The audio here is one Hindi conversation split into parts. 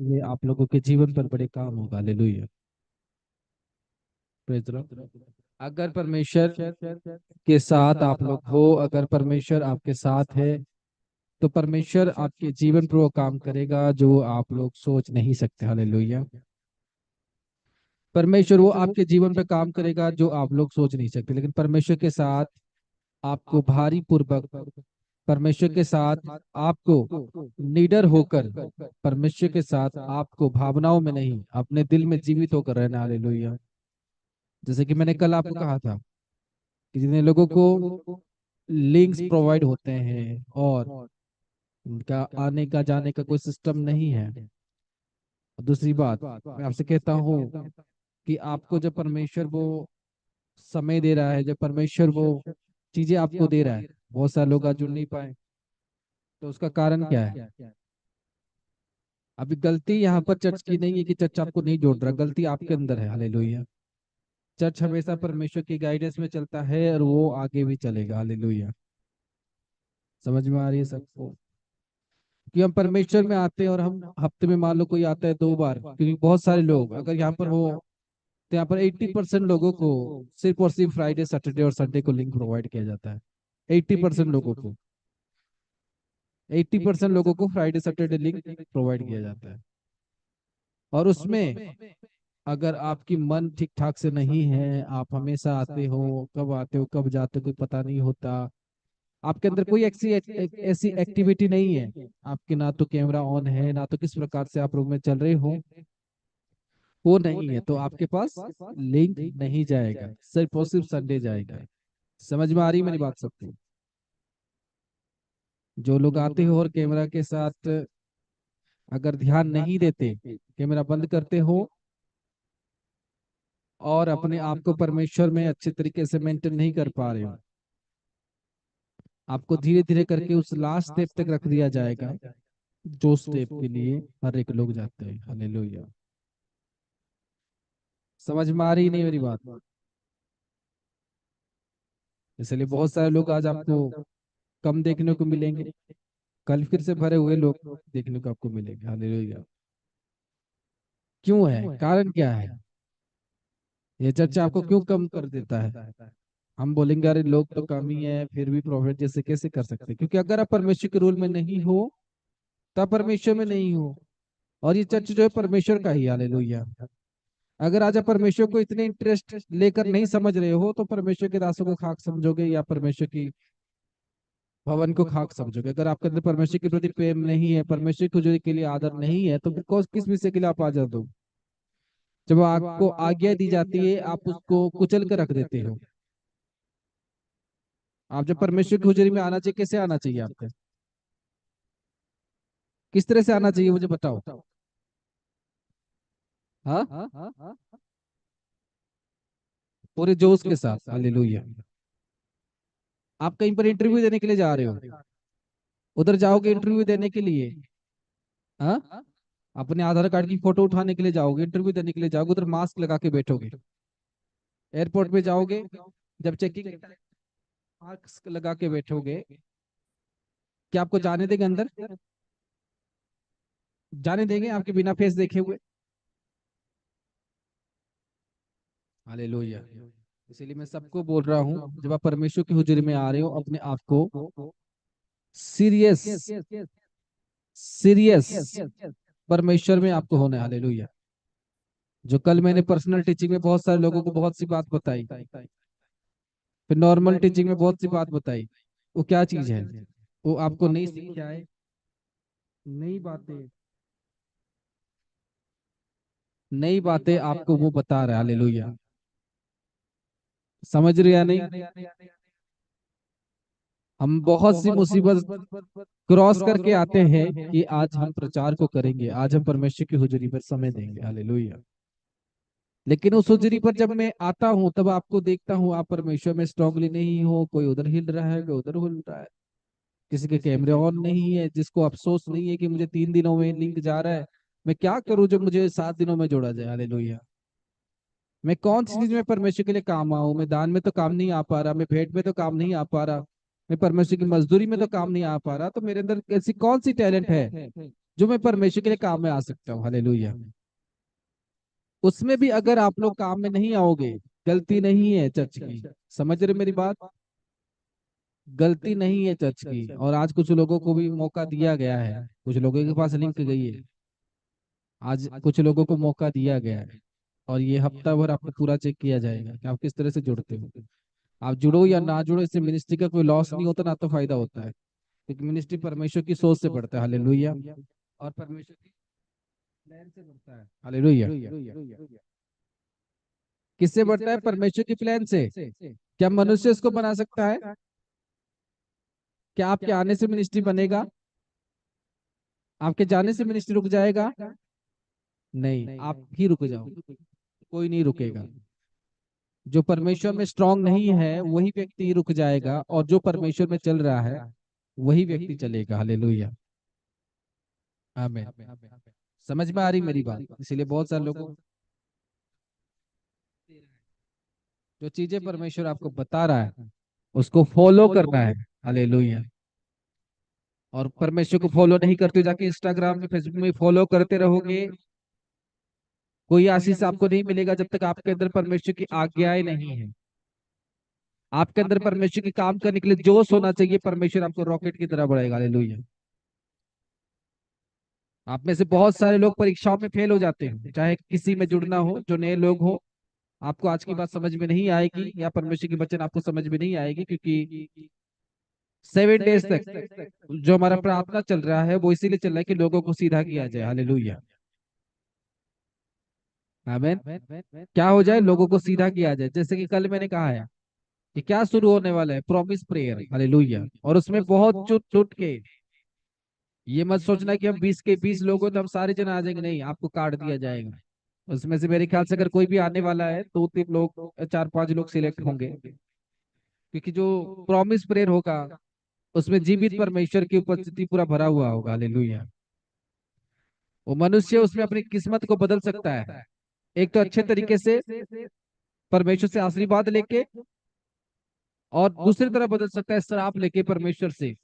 ये आप लोगों के जीवन पर बड़े काम होगा। हालेलुया। Praise the Lord. अगर परमेश्वर के साथ आप लोग हो, अगर परमेश्वर आपके साथ है, तो परमेश्वर आपके जीवन पर वो काम करेगा जो आप लोग सोच नहीं सकते। हालेलुया। परमेश्वर वो आपके जीवन पे काम करेगा जो आप लोग सोच नहीं सकते। लेकिन परमेश्वर के साथ आपको भारी पूर्वक, परमेश्वर के साथ आपको निडर होकर, परमेश्वर के साथ आपको भावनाओं में नहीं, अपने दिल में जीवित होकर रहना। हालेलुया। जैसे कि मैंने कल आपको कहा था कि जितने लोगों को लिंक्स प्रोवाइड होते हैं और उनका आने का जाने का कोई सिस्टम नहीं है। दूसरी बात, मैं आपसे कहता हूँ कि आपको जब परमेश्वर वो समय दे रहा है, जब परमेश्वर वो चीजें आपको दे रहा है, बहुत सारे लोग आज जुड़ नहीं पाए, तो उसका कारण क्या है? अभी गलती यहाँ पर चर्च की नहीं है कि चर्च आपको नहीं जोड़ रहा, गलती आपके अंदर है। हालेलुया। चर्च हमेशा परमेश्वर की गाइडेंस में चलता है और वो आगे भी चलेगा। हालेलुया। समझ में आ रही है सबको? कि हम परमेश्वर में आते हैं और हम हफ्ते में मान लो कोई आता है 2 बार, क्योंकि बहुत सारे लोग अगर यहाँ पर हो, तो यहाँ पर 80% लोगों को सिर्फ और सिर्फ फ्राइडे सैटरडे और संडे को लिंक प्रोवाइड किया जाता है। 80% लोगों को, 80% लोगों को फ्राइडे सैटरडे लिंक प्रोवाइड किया जाता है। और उसमें अगर आपकी मन ठीक ठाक से नहीं है, आप हमेशा आते हो, कब आते हो कब जाते हो कोई पता नहीं होता, आपके अंदर कोई ऐसी ऐसी एक्टिविटी नहीं है, आपके ना तो कैमरा ऑन है, ना तो किस प्रकार से आप रूम में चल रहे हो, वो नहीं है, तो आपके पास लिंक नहीं जाएगा, सिर्फ और सिर्फ संडे जाएगा। समझ में आ रही है मेरी बात सबको? जो लोग आते हो और कैमरा के साथ अगर ध्यान नहीं देते, कैमरा बंद करते हो और अपने आप को परमेश्वर में अच्छे तरीके से मेंटेन नहीं कर पा रहे हो, आपको धीरे धीरे करके उस लास्ट स्टेप तक रख दिया जाएगा जो स्टेप के लिए हर एक लोग जाते हैं। हालेलुया। समझ में आ रही नहीं मेरी बात? इसलिए बहुत सारे लोग आज आपको कम देखने को मिलेंगे, कल फिर से भरे हुए लोग देखने को आपको मिलेंगे। हालेलुया। क्यों है? कारण क्या है? ये चर्चा आपको क्यों कम कर देता है? हम बोलेंगे अरे लोग तो कम ही है, फिर भी प्रॉफिट जैसे कैसे कर सकते हैं? क्योंकि अगर आप परमेश्वर के रूल में नहीं हो, तब परमेश्वर में नहीं हो। और ये चर्च जो है परमेश्वर का ही। हालेलुया। अगर आज आप परमेश्वर को इतने इंटरेस्ट लेकर नहीं समझ रहे हो, तो परमेश्वर के दासों को खाक समझोगे या परमेश्वर की भवन को खाक समझोगे। अगर आपके अंदर परमेश्वर के प्रति प्रेम नहीं है, परमेश्वर की हजूरी के लिए आदर नहीं है, तो फिर किस विषय के लिए आप आजाद हो? जब आपको आज्ञा दी जाती है, आप उसको कुचल कर रख देते हो। आप जब परमेश्वर की हजूरी में आना चाहिए, कैसे आना चाहिए आपको? किस तरह से आना चाहिए मुझे बताओ। हाँ, पूरे जोश के साथ। हालेलुया। आप कहीं पर इंटरव्यू देने के लिए जा रहे हो, उधर जाओगे इंटरव्यू देने के लिए, हाँ, अपने आधार कार्ड की फोटो उठाने के लिए जाओगे, इंटरव्यू देने के लिए जाओगे, उधर मास्क लगा के बैठोगे। एयरपोर्ट पे जाओगे, जब चेकिंग मास्क लगा के बैठोगे, क्या आपको जाने देंगे अंदर? जाने देंगे आपके बिना फेस देखे हुए? हालेलुया। इसीलिए मैं सबको बोल रहा हूँ, जब आप परमेश्वर की हुजूरी में आ रहे हो, अपने आप को सीरियस, सीरियस परमेश्वर में आपको होना है। हालेलुया। जो कल मैंने पर्सनल टीचिंग में बहुत सारे लोगों को बहुत सी बात बताई, फिर नॉर्मल टीचिंग में बहुत सी बात बताई, वो क्या चीज है? वो आपको नई शिक्षाएं, नई बातें, नई बातें आपको वो बता रहा है। हालेलुया। समझ रहे या नहीं? हम बहुत सी मुसीबत क्रॉस करके आते हैं कि आज हम प्रचार को करेंगे, आज हम परमेश्वर की हुजूरी पर समय देंगे। हालेलुया। लेकिन उस हुजूरी पर जब मैं आता हूँ, तब आपको देखता हूँ आप परमेश्वर में स्ट्रांगली नहीं हो, कोई उधर हिल रहा है, कोई उधर हिल रहा है, किसी के कैमरे ऑन नहीं है, जिसको अफसोस नहीं है कि मुझे 3 दिनों में लिंक जा रहा है, मैं क्या करूं जो मुझे 7 दिनों में जोड़ा जाए। हालेलुया। मैं कौन सी चीज में परमेश्वर के लिए काम आऊं? मैं दान में तो काम नहीं आ पा रहा, मैं भेंट में तो काम नहीं आ पा रहा, मैं परमेश्वर की मजदूरी में तो काम नहीं आ पा रहा, तो मेरे अंदर ऐसी कौन सी टैलेंट है जो मैं परमेश्वर के लिए काम में आ सकता हूँ। हालेलुया। उसमें भी अगर आप लोग काम में नहीं आओगे, गलती नहीं है चर्च की। समझ रहे मेरी बात? गलती नहीं है चर्च की। और आज कुछ लोगों को भी मौका दिया गया है, कुछ लोगों के पास लिंक गई है। आज कुछ लोगों को मौका दिया गया है, और ये हफ्ता भर आपको पूरा चेक किया जाएगा कि आप किस तरह से जुड़ते हो। आप जुड़ो या ना जुड़ो, इससे मिनिस्ट्री का कोई लॉस नहीं होता, ना तो फायदा होता है। क्योंकि मिनिस्ट्री परमेश्वर की सोच से बढ़ता है। हालेलुया। और परमेश्वर की प्लान से बढ़ता है। हालेलुया। किससे बढ़ता है? परमेश्वर की प्लान से। क्या मनुष्य इसको बना सकता है? क्या आपके आने से मिनिस्ट्री बनेगा? आपके जाने से मिनिस्ट्री रुक जाएगा? नहीं, आप ही रुक जाओ, कोई नहीं रुकेगा। जो परमेश्वर में स्ट्रांग नहीं है वही व्यक्ति ही रुक जाएगा, और जो परमेश्वर में चल रहा है वही व्यक्ति चलेगा। हालेलुया। आमीन। समझ में आ रही मेरी बात? इसीलिए बहुत सारे लोगों, जो चीजें परमेश्वर आपको बता रहा है उसको फॉलो करना है। हालेलुया। और परमेश्वर को फॉलो नहीं करते, जाके इंस्टाग्राम में फेसबुक में फॉलो करते रहोगे, कोई आशीष आपको नहीं मिलेगा जब तक आपके अंदर परमेश्वर की आज्ञाएं नहीं है। आपके अंदर परमेश्वर के काम करने के लिए जोश होना चाहिए। परमेश्वर आपको रॉकेट की तरह बढ़ाएगा। हालेलुया। आप में से बहुत सारे लोग परीक्षाओं में फेल हो जाते हैं, चाहे किसी में जुड़ना हो, जो नए लोग हो। आपको आज की बात समझ में नहीं आएगी, या परमेश्वर की वचन आपको समझ में नहीं आएगी, क्योंकि 7 डेज तक जो हमारा प्रार्थना चल रहा है वो इसीलिए चल रहा है कि लोगों को सीधा किया जाए। हालेलुया। आमीन। क्या हो जाए? लोगों को सीधा किया जाए। जैसे कि कल मैंने कहा है कि क्या शुरू होने वाला है, प्रॉमिस प्रेयर। हालेलुया। और उसमें बहुत छुट छुट के, ये मत सोचना कि हम 20 के 20 लोग हो तो हम सारे जन आ जाएंगे। नहीं, आपको कार्ड दिया जाएगा। उसमें से मेरे ख्याल से अगर कोई भी आने वाला है, 2 3 लोग, 4 5 लोग सिलेक्ट होंगे। क्योंकि जो प्रॉमिस प्रेयर होगा उसमें जीवित परमेश्वर की उपस्थिति पूरा भरा हुआ होगा। हालेलुया। वो मनुष्य उसमें अपनी किस्मत को बदल सकता है। एक तो अच्छे तरीके से परमेश्वर से आशीर्वाद लेके, और दूसरी तरफ बदल सकता है श्राप लेके परमेश्वर से।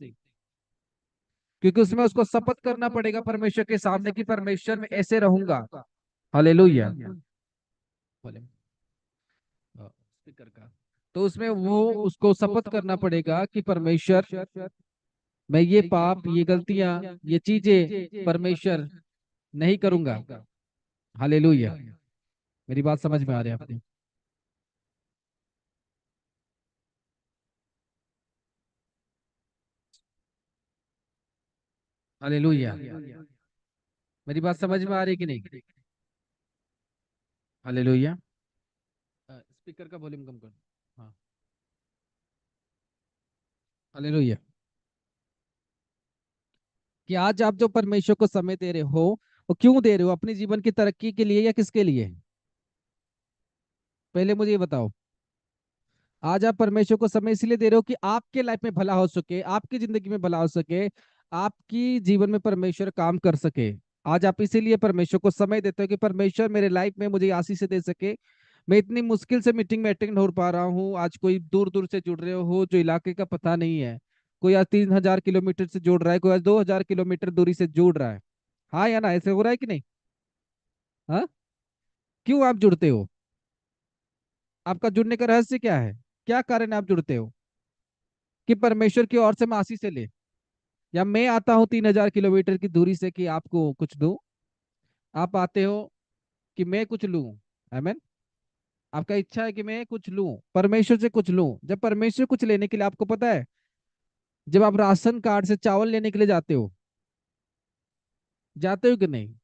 क्योंकि उसमें उसको शपथ करना पड़ेगा परमेश्वर के सामने कि परमेश्वर में ऐसे रहूंगा। हालेलुया। बोले स्पीकर का। तो उसमें वो उसको शपथ करना पड़ेगा कि परमेश्वर, मैं ये पाप, ये गलतियां, ये चीजें परमेश्वर नहीं करूंगा। हालेलुया। मेरी बात समझ में आ रही है आपने? हालेलुया। मेरी बात समझ में आ रही है कि नहीं? हालेलुया। स्पीकर का वॉल्यूम कम कर। हाँ। हालेलुया। कि आज आप जो परमेश्वर को समय दे रहे हो, वो क्यों दे रहे हो? अपने जीवन की तरक्की के लिए या किसके लिए? पहले मुझे ये बताओ। आज आप परमेश्वर को समय इसलिए दे रहे हो कि आपके लाइफ में भला हो सके, आपकी जिंदगी में भला हो सके, आपकी जीवन में परमेश्वर काम कर सके। आज आप इसीलिए परमेश्वर को समय देते हो कि परमेश्वर मेरे लाइफ में मुझे आशीष दे सके। मैं इतनी मुश्किल से मीटिंग में अटेंड हो पा रहा हूँ। आज कोई दूर दूर से जुड़ रहे हो, जो इलाके का पता नहीं है। कोई आज 3,000 किलोमीटर से जुड़ रहा है, कोई आज 2,000 किलोमीटर दूरी से जुड़ रहा है। हाँ या ना? ऐसे हो रहा है कि नहीं? हाँ। क्यों आप जुड़ते हो? आपका जुड़ने का रहस्य क्या है? क्या कारण है आप जुड़ते हो? कि परमेश्वर की ओर से मैं आशीष से ले, या मैं आता हूँ 3,000 किलोमीटर की दूरी से कि आपको कुछ दूं। आप आते हो कि मैं कुछ लूं। आमेन। आपका इच्छा है कि मैं कुछ लूं, परमेश्वर से कुछ लूं। जब परमेश्वर कुछ लेने के लिए, आपको पता है, जब आप राशन कार्ड से चावल लेने के लिए जाते हो, जाते हो कि नहीं?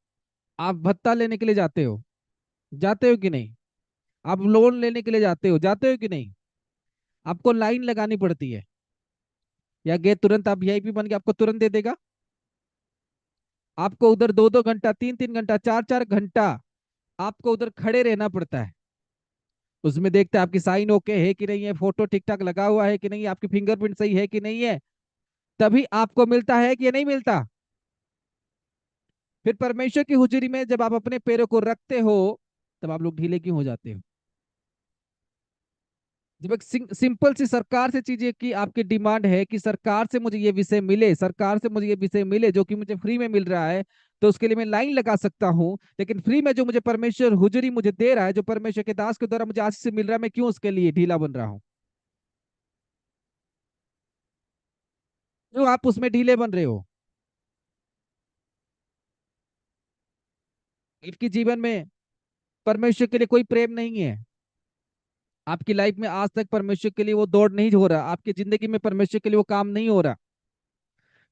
आप भत्ता लेने के लिए जाते हो, जाते हो कि नहीं? आप लोन लेने के लिए जाते हो, जाते हो कि नहीं? आपको लाइन लगानी पड़ती है, या गे तुरंत आप वीआईपी बन के आपको तुरंत दे देगा? आपको उधर 2 2 घंटा, 3 3 घंटा, 4 4 घंटा आपको उधर खड़े रहना पड़ता है। उसमें देखते हैं आपकी साइन ओके है कि नहीं है, फोटो ठीक ठाक लगा हुआ है कि नहीं है, आपकी फिंगरप्रिंट सही है कि नहीं है। तभी आपको मिलता है कि नहीं मिलता। फिर परमेश्वर की हुजूरी में जब आप अपने पैरों को रखते हो, तब आप लोग ढीले क्यों हो जाते हो? जब एक सिंपल सी सरकार से चीजें की आपकी डिमांड है कि सरकार से मुझे ये विषय मिले, सरकार से मुझे ये विषय मिले जो कि मुझे फ्री में मिल रहा है, तो उसके लिए मैं लाइन लगा सकता हूँ। लेकिन फ्री में जो मुझे परमेश्वर हुजूरी मुझे दे रहा है, जो परमेश्वर के दास के द्वारा मुझे आशीष से मिल रहा है, मैं क्यों उसके लिए ढीला बन रहा हूँ? क्यों आप उसमें ढीले बन रहे हो? आपके जीवन में परमेश्वर के लिए कोई प्रेम नहीं है। आपकी लाइफ में आज तक परमेश्वर के लिए वो दौड़ नहीं हो रहा, आपकी जिंदगी में परमेश्वर के लिए वो काम नहीं हो रहा।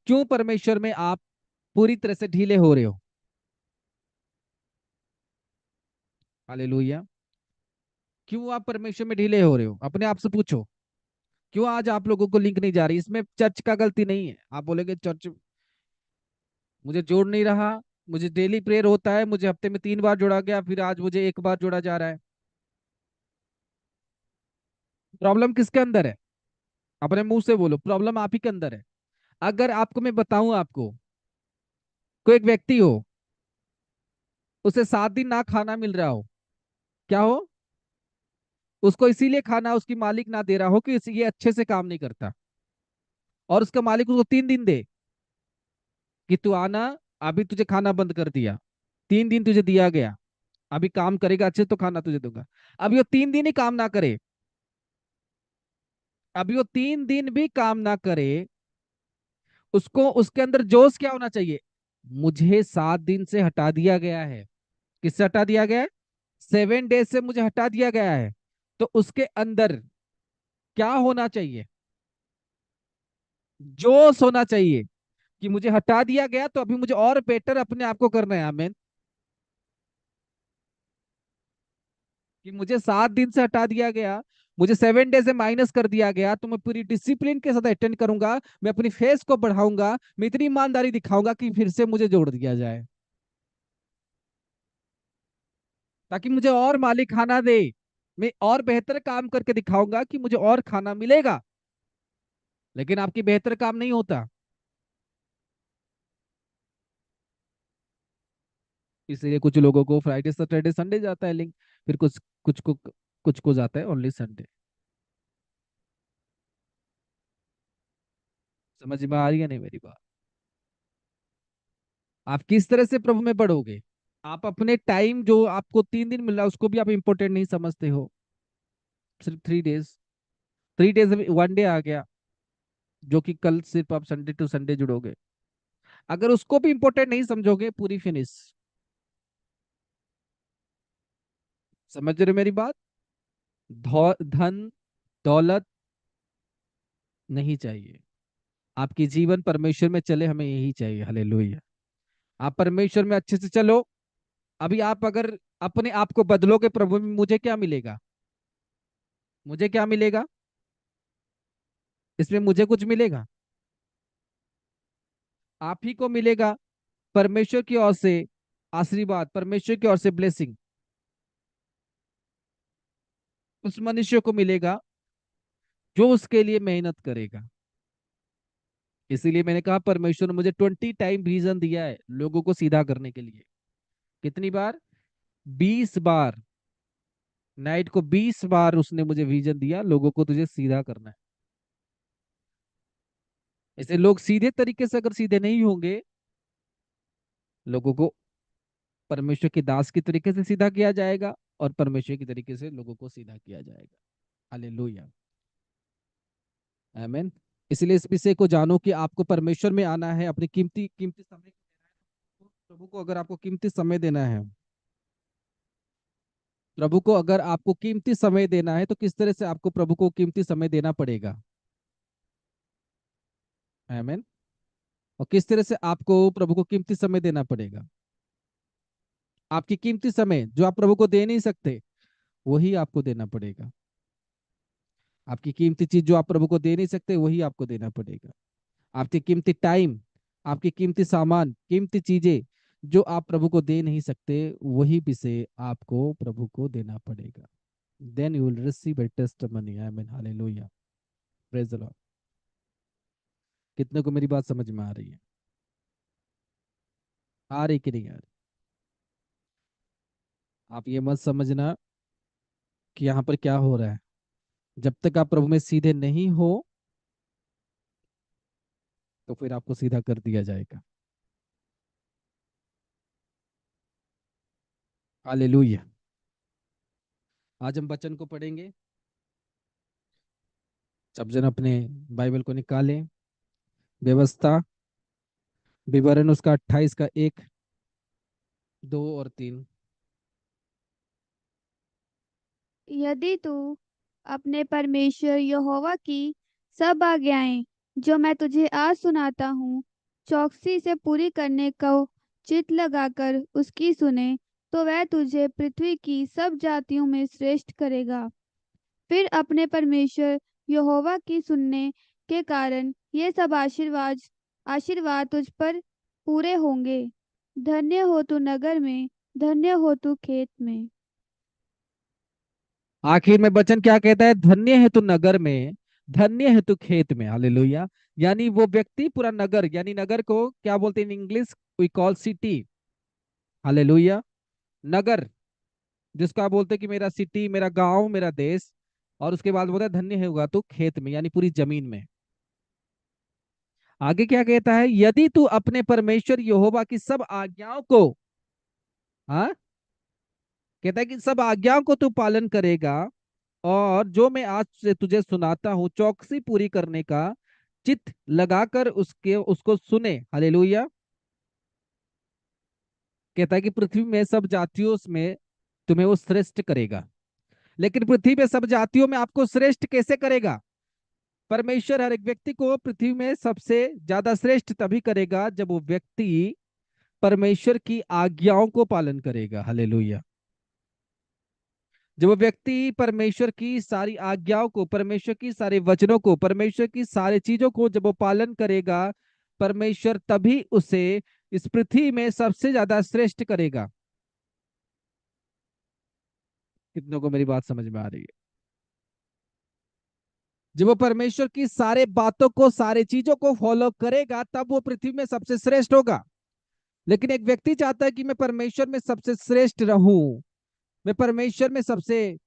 क्यों परमेश्वर में आप पूरी तरह से ढीले हो रहे हो? हालेलुया। क्यों आप परमेश्वर में ढीले हो रहे हो, अपने आप से पूछो। क्यों आज आप लोगों को लिंक नहीं जा रही? इसमें चर्च का गलती नहीं है। आप बोलेंगे चर्च मुझे जोड़ नहीं रहा, मुझे डेली प्रेयर होता है, मुझे हफ्ते में 3 बार जोड़ा गया, फिर आज मुझे 1 बार जोड़ा जा रहा है। प्रॉब्लम किसके अंदर है? अपने मुंह से बोलो, प्रॉब्लम आप ही के अंदर है। अगर आपको मैं बताऊं, आपको कोई एक व्यक्ति हो, उसे 7 दिन ना खाना मिल रहा हो, क्या हो? उसको इसीलिए खाना उसकी मालिक ना दे रहा हो कि ये अच्छे से काम नहीं करता, और उसका मालिक उसको 3 दिन दे कि तू आना, अभी तुझे खाना बंद कर दिया, 3 दिन तुझे दिया गया, अभी काम करेगा अच्छे तो खाना तुझे दूंगा। अभी वो 3 दिन ही काम ना करे, अभी वो 3 दिन भी काम ना करे, उसको उसके अंदर जोश क्या होना चाहिए? मुझे 7 दिन से हटा दिया गया है। किससे हटा दिया गया है? 7 डेज से मुझे हटा दिया गया है। तो उसके अंदर क्या होना चाहिए? जोश होना चाहिए कि मुझे हटा दिया गया, तो अभी मुझे और बेटर अपने आप को करना है। आमेन। कि मुझे 7 दिन से हटा दिया गया, मुझे 7 डे से माइनस कर दिया गया, तो मैं पूरी डिसिप्लिन के साथ अटेंड करूंगा, मैं अपनी फेस को बढ़ाऊंगा, मैं इतनी ईमानदारी दिखाऊंगा कि फिर से मुझे जोड़ दिया जाए, ताकि मुझे और मालिक खाना दे। मैं और बेहतर काम करके दिखाऊंगा कि मुझे और खाना मिलेगा। लेकिन आपकी बेहतर काम नहीं होता, इसलिए कुछ लोगों को फ्राइडे सैटरडे संडे जाता है लिंक, फिर कुछ को जाता है ओनली संडे। समझ में आ रही है नहीं मेरी बात? आप किस तरह से प्रभु में बढ़ोगे? आप अपने टाइम जो आपको 3 दिन मिल रहा है उसको भी आप इंपॉर्टेंट नहीं समझते हो। सिर्फ 3 डेज, 3 डेज में 1 डे आ गया, जो कि कल सिर्फ आप संडे टू संडे जुड़ोगे। अगर उसको भी इंपॉर्टेंट नहीं समझोगे, पूरी फिनिश। समझ रहे हो मेरी बात? धन दौलत नहीं चाहिए, आपकी जीवन परमेश्वर में चले, हमें यही चाहिए। हालेलुया। आप परमेश्वर में अच्छे से चलो। अभी आप अगर अपने आप को बदलोगे प्रभु में, मुझे क्या मिलेगा? मुझे क्या मिलेगा? इसमें मुझे कुछ मिलेगा? आप ही को मिलेगा परमेश्वर की ओर से आशीर्वाद, परमेश्वर की ओर से ब्लेसिंग उस मनुष्य को मिलेगा जो उसके लिए मेहनत करेगा। इसीलिए मैंने कहा परमेश्वर ने मुझे 20 टाइम विजन दिया है लोगों को सीधा करने के लिए। कितनी बार? 20 बार। नाइट को 20 बार उसने मुझे विजन दिया, लोगों को तुझे सीधा करना है। ऐसे लोग सीधे तरीके से अगर सीधे नहीं होंगे, लोगों को परमेश्वर के दास की तरीके से सीधा किया जाएगा, और परमेश्वर की तरीके से लोगों को सीधा किया जाएगा। हालेलुया। आमीन। इसलिए इस विषय को जानो कि आपको परमेश्वर में आना है, अपनी कीमती कीमती समय को देना है। तो प्रभु को अगर आपको कीमती समय देना है, प्रभु को अगर आपको कीमती समय देना है, तो किस तरह से आपको प्रभु को कीमती समय देना पड़ेगा? आमीन। और किस तरह से आपको प्रभु को कीमती समय देना पड़ेगा? आपकी कीमती समय जो आप प्रभु को दे नहीं सकते, वही आपको देना पड़ेगा। आपकी कीमती चीज जो आप प्रभु को दे नहीं सकते, वही आपको देना पड़ेगा। आपकी कीमती टाइम, आपकी कीमती सामान, कीमती चीजें जो आप प्रभु को दे नहीं सकते, वही भी से आपको प्रभु को देना पड़ेगा। Then you will receive a testimony. Amen. Hallelujah. Praise the Lord. कितने को मेरी बात समझ में आ रही है? आ रही कि नहीं आ रही? आप ये मत समझना कि यहाँ पर क्या हो रहा है। जब तक आप प्रभु में सीधे नहीं हो, तो फिर आपको सीधा कर दिया जाएगा। हालेलुया। आज हम वचन को पढ़ेंगे। सब जन अपने बाइबल को निकालें। व्यवस्था विवरण उसका 28 का 1, 2 और 3। यदि तू अपने परमेश्वर यहोवा की सब आज्ञाएं जो मैं तुझे आज सुनाता हूँ चौकसी से पूरी करने को चित्त लगाकर उसकी सुने, तो वह तुझे पृथ्वी की सब जातियों में श्रेष्ठ करेगा। फिर अपने परमेश्वर यहोवा की सुनने के कारण ये सब आशीर्वाद आशीर्वाद तुझ पर पूरे होंगे। धन्य हो तू नगर में, धन्य हो तू खेत में। आखिर में वचन क्या कहता है? धन्य है तू नगर में, धन्य है तू खेत में। हालेलुया। यानी वो व्यक्ति पूरा नगर, यानी नगर को क्या बोलते हैं in English? We call city. Hallelujah. नगर, जिसको आप बोलते हैं कि मेरा सिटी, मेरा गांव, मेरा देश। और उसके बाद बोलता है धन्य होगा तू खेत में, यानी पूरी जमीन में। आगे क्या कहता है? यदि तू अपने परमेश्वर यहोवा की सब आज्ञाओं को, हाँ, कहता है कि सब आज्ञाओं को तू पालन करेगा, और जो मैं आज से तुझे सुनाता हूँ चौकसी पूरी करने का चित्त लगाकर उसके उसको सुने। हालेलुया। कहता है कि पृथ्वी में सब जातियों में तुम्हें वो श्रेष्ठ करेगा। लेकिन पृथ्वी में सब जातियों में आपको श्रेष्ठ कैसे करेगा? परमेश्वर हर एक व्यक्ति को पृथ्वी में सबसे ज्यादा श्रेष्ठ तभी करेगा जब वो व्यक्ति परमेश्वर की आज्ञाओं को पालन करेगा। हालेलुया। जब वो व्यक्ति परमेश्वर की सारी आज्ञाओं को, परमेश्वर की सारे वचनों को, परमेश्वर की सारी चीजों को जब वो पालन करेगा, परमेश्वर तभी उसे इस पृथ्वी में सबसे ज्यादा श्रेष्ठ करेगा। कितनों को मेरी बात समझ में आ रही है? जब वो परमेश्वर की सारे बातों को, सारे चीजों को फॉलो करेगा, तब वो पृथ्वी में सबसे श्रेष्ठ होगा। लेकिन एक व्यक्ति चाहता है कि मैं परमेश्वर में सबसे श्रेष्ठ रहूं, मैं परमेश्वर में सबसे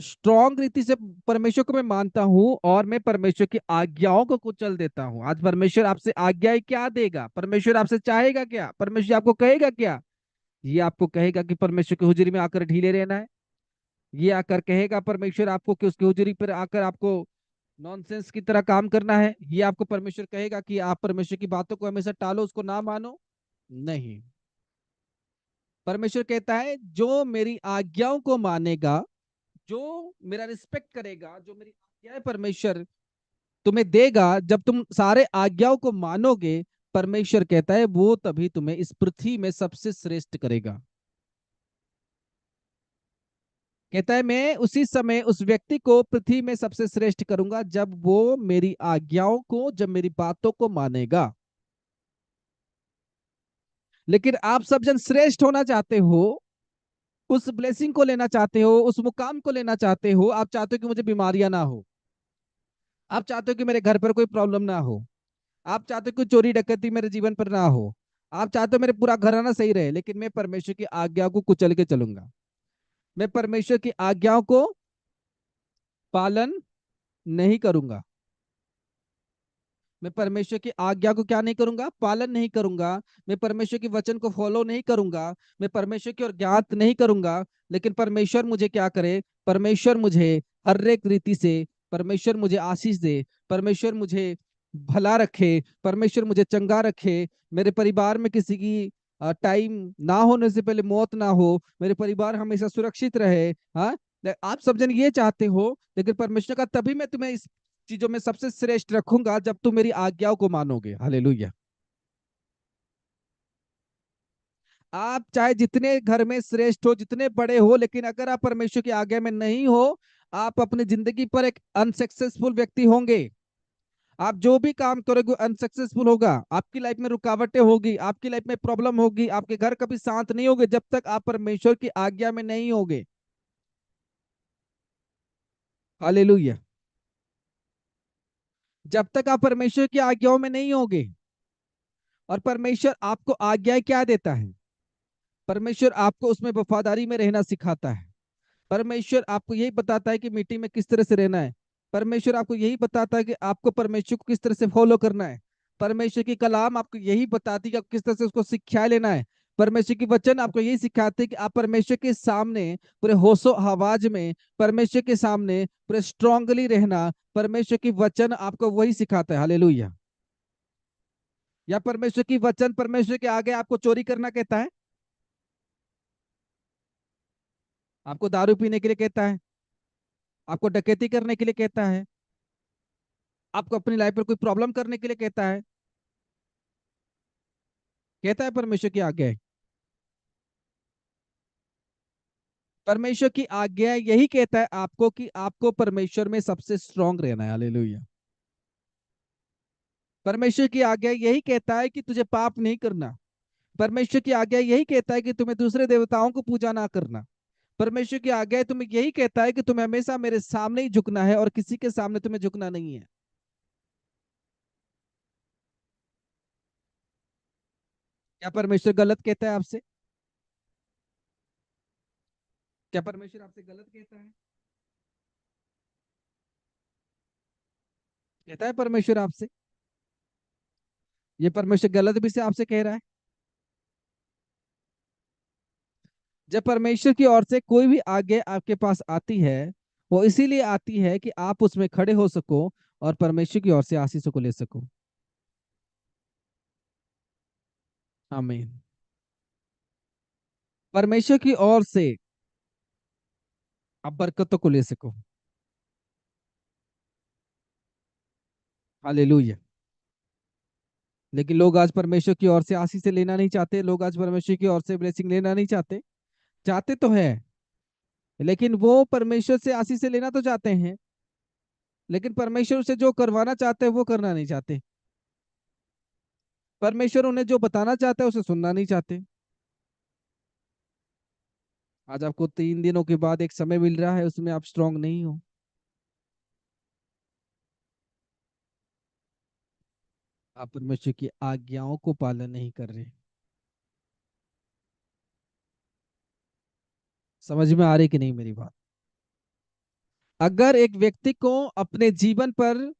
स्ट्रॉन्ग रीति से परमेश्वर को मैं मानता हूं, और मैं परमेश्वर की आज्ञाओं को कुचल देता हूं। आज परमेश्वर आपसे आज्ञाएं क्या देगा? परमेश्वर आपसे चाहेगा क्या? परमेश्वर आपको कहेगा क्या? ये आपको कहेगा कि परमेश्वर की हुजूरी में आकर ढीले रहना है। ये आकर कहेगा परमेश्वर आपको कि उसकी हुजूरी पर आकर आपको नॉनसेंस की तरह काम करना है। ये आपको परमेश्वर कहेगा कि आप परमेश्वर की बातों को हमेशा टालो, उसको ना मानो? नहीं। परमेश्वर कहता है जो मेरी आज्ञाओं को मानेगा, जो मेरा रिस्पेक्ट करेगा, जो मेरी आज्ञाएं परमेश्वर तुम्हें देगा, जब तुम सारे आज्ञाओं को मानोगे, परमेश्वर कहता है वो तभी तुम्हें इस पृथ्वी में सबसे श्रेष्ठ करेगा। कहता है मैं उसी समय उस व्यक्ति को पृथ्वी में सबसे श्रेष्ठ करूंगा जब वो मेरी आज्ञाओं को, जब मेरी बातों को मानेगा। लेकिन आप सब जन श्रेष्ठ होना चाहते हो, उस ब्लेसिंग को लेना चाहते हो, उस मुकाम को लेना चाहते हो। आप चाहते हो कि मुझे बीमारियां ना हो, आप चाहते हो कि मेरे घर पर कोई प्रॉब्लम ना हो, आप चाहते हो कि चोरी डकैती मेरे जीवन पर ना हो, आप चाहते हो मेरे पूरा घराना सही रहे। लेकिन मैं परमेश्वर की आज्ञा को कुचल के चलूंगा, मैं परमेश्वर की आज्ञाओं को पालन नहीं करूंगा। मैं परमेश्वर की आज्ञा को क्या नहीं करूंगा? पालन नहीं करूंगा। मैं परमेश्वर की वचन को फॉलो नहीं करूंगा। मैं परमेश्वर की ओर ज्ञात नहीं करूंगा। लेकिन परमेश्वर मुझे क्या करे? परमेश्वर मुझे हर एक रीति से, परमेश्वर मुझे आशीष दे, परमेश्वर मुझे भला रखे, परमेश्वर मुझे चंगा रखे। मेरे परिवार में किसी की टाइम ना होने से पहले मौत ना हो, मेरे परिवार हमेशा सुरक्षित रहे। हाँ, आप सब जन ये चाहते हो। लेकिन परमेश्वर का तभी मैं तुम्हें इस चीजों में सबसे श्रेष्ठ रखूंगा जब तुम मेरी आज्ञाओं को मानोगे। हालेलुया। आप चाहे जितने घर में श्रेष्ठ हो, जितने बड़े हो, लेकिन अगर आप परमेश्वर की आज्ञा में नहीं हो, आप अपनी जिंदगी पर एक अनसक्सेसफुल व्यक्ति होंगे। आप जो भी काम करोगे अनसक्सेसफुल होगा। आपकी लाइफ में रुकावटें होगी, आपकी लाइफ में प्रॉब्लम होगी, आपके घर कभी शांत नहीं होगे जब तक आप परमेश्वर की आज्ञा में नहीं होगे। हालेलुया। जब तक आप परमेश्वर की आज्ञाओं में नहीं होगे। और परमेश्वर आपको आज्ञाएं क्या देता है? परमेश्वर आपको उसमें वफादारी में रहना सिखाता है। परमेश्वर आपको यही बताता है कि मीटिंग में किस तरह से रहना है। परमेश्वर आपको यही बताता है कि आपको परमेश्वर को किस तरह से फॉलो करना है। परमेश्वर की कलाम आपको यही बताती है कि आप किस तरह से उसको शिक्षा लेना है। परमेश्वर की वचन आपको यही सिखाते हैं कि आप परमेश्वर के सामने पूरे होशो हवाज में, परमेश्वर के सामने पूरे स्ट्रांगली रहना। परमेश्वर की वचन आपको वही सिखाता है। हालेलुया। या परमेश्वर की वचन परमेश्वर के आगे आपको चोरी करना कहता है, आपको दारू पीने के लिए कहता है, आपको डकैती करने के लिए कहता है, आपको अपनी लाइफ पर कोई प्रॉब्लम करने के लिए कहता है? कहता है परमेश्वर की आज्ञा है। परमेश्वर की आज्ञा यही कहता है आपको कि आपको परमेश्वर में सबसे स्ट्रांग रहना है। हालेलुया। परमेश्वर की आज्ञा यही कहता है कि तुझे पाप नहीं करना। परमेश्वर की आज्ञा यही कहता है कि तुम्हें दूसरे देवताओं को पूजा ना करना। परमेश्वर की आज्ञा तुम्हें यही कहता है कि तुम्हें हमेशा मेरे सामने ही झुकना है और किसी के सामने तुम्हें झुकना नहीं है। क्या परमेश्वर गलत कहता है आपसे? क्या परमेश्वर आपसे गलत कहता है? कहता है परमेश्वर आपसे? ये परमेश्वर गलत भी से आपसे कह रहा है? जब परमेश्वर की ओर से कोई भी आज्ञा आपके पास आती है, वो इसीलिए आती है कि आप उसमें खड़े हो सको और परमेश्वर की ओर से आशीषों को ले सको। आमीन। परमेश्वर की ओर से आप बरकतों को ले सको। हालेलुया। लेकिन लोग आज परमेश्वर की ओर से आशीष से लेना नहीं चाहते। लोग आज परमेश्वर की ओर से ब्लेसिंग लेना नहीं चाहते। चाहते तो है, लेकिन वो परमेश्वर से आशीष से लेना तो चाहते हैं, लेकिन परमेश्वर से जो करवाना चाहते हैं वो करना नहीं चाहते। परमेश्वर उन्हें जो बताना चाहता है उसे सुनना नहीं चाहते। आज आपको 3 दिनों के बाद एक समय मिल रहा है, उसमें आप स्ट्रांग नहीं हो। आप परमेश्वर की आज्ञाओं को पालन नहीं कर रहे। समझ में आ रही कि नहीं मेरी बात? अगर एक व्यक्ति को अपने जीवन पर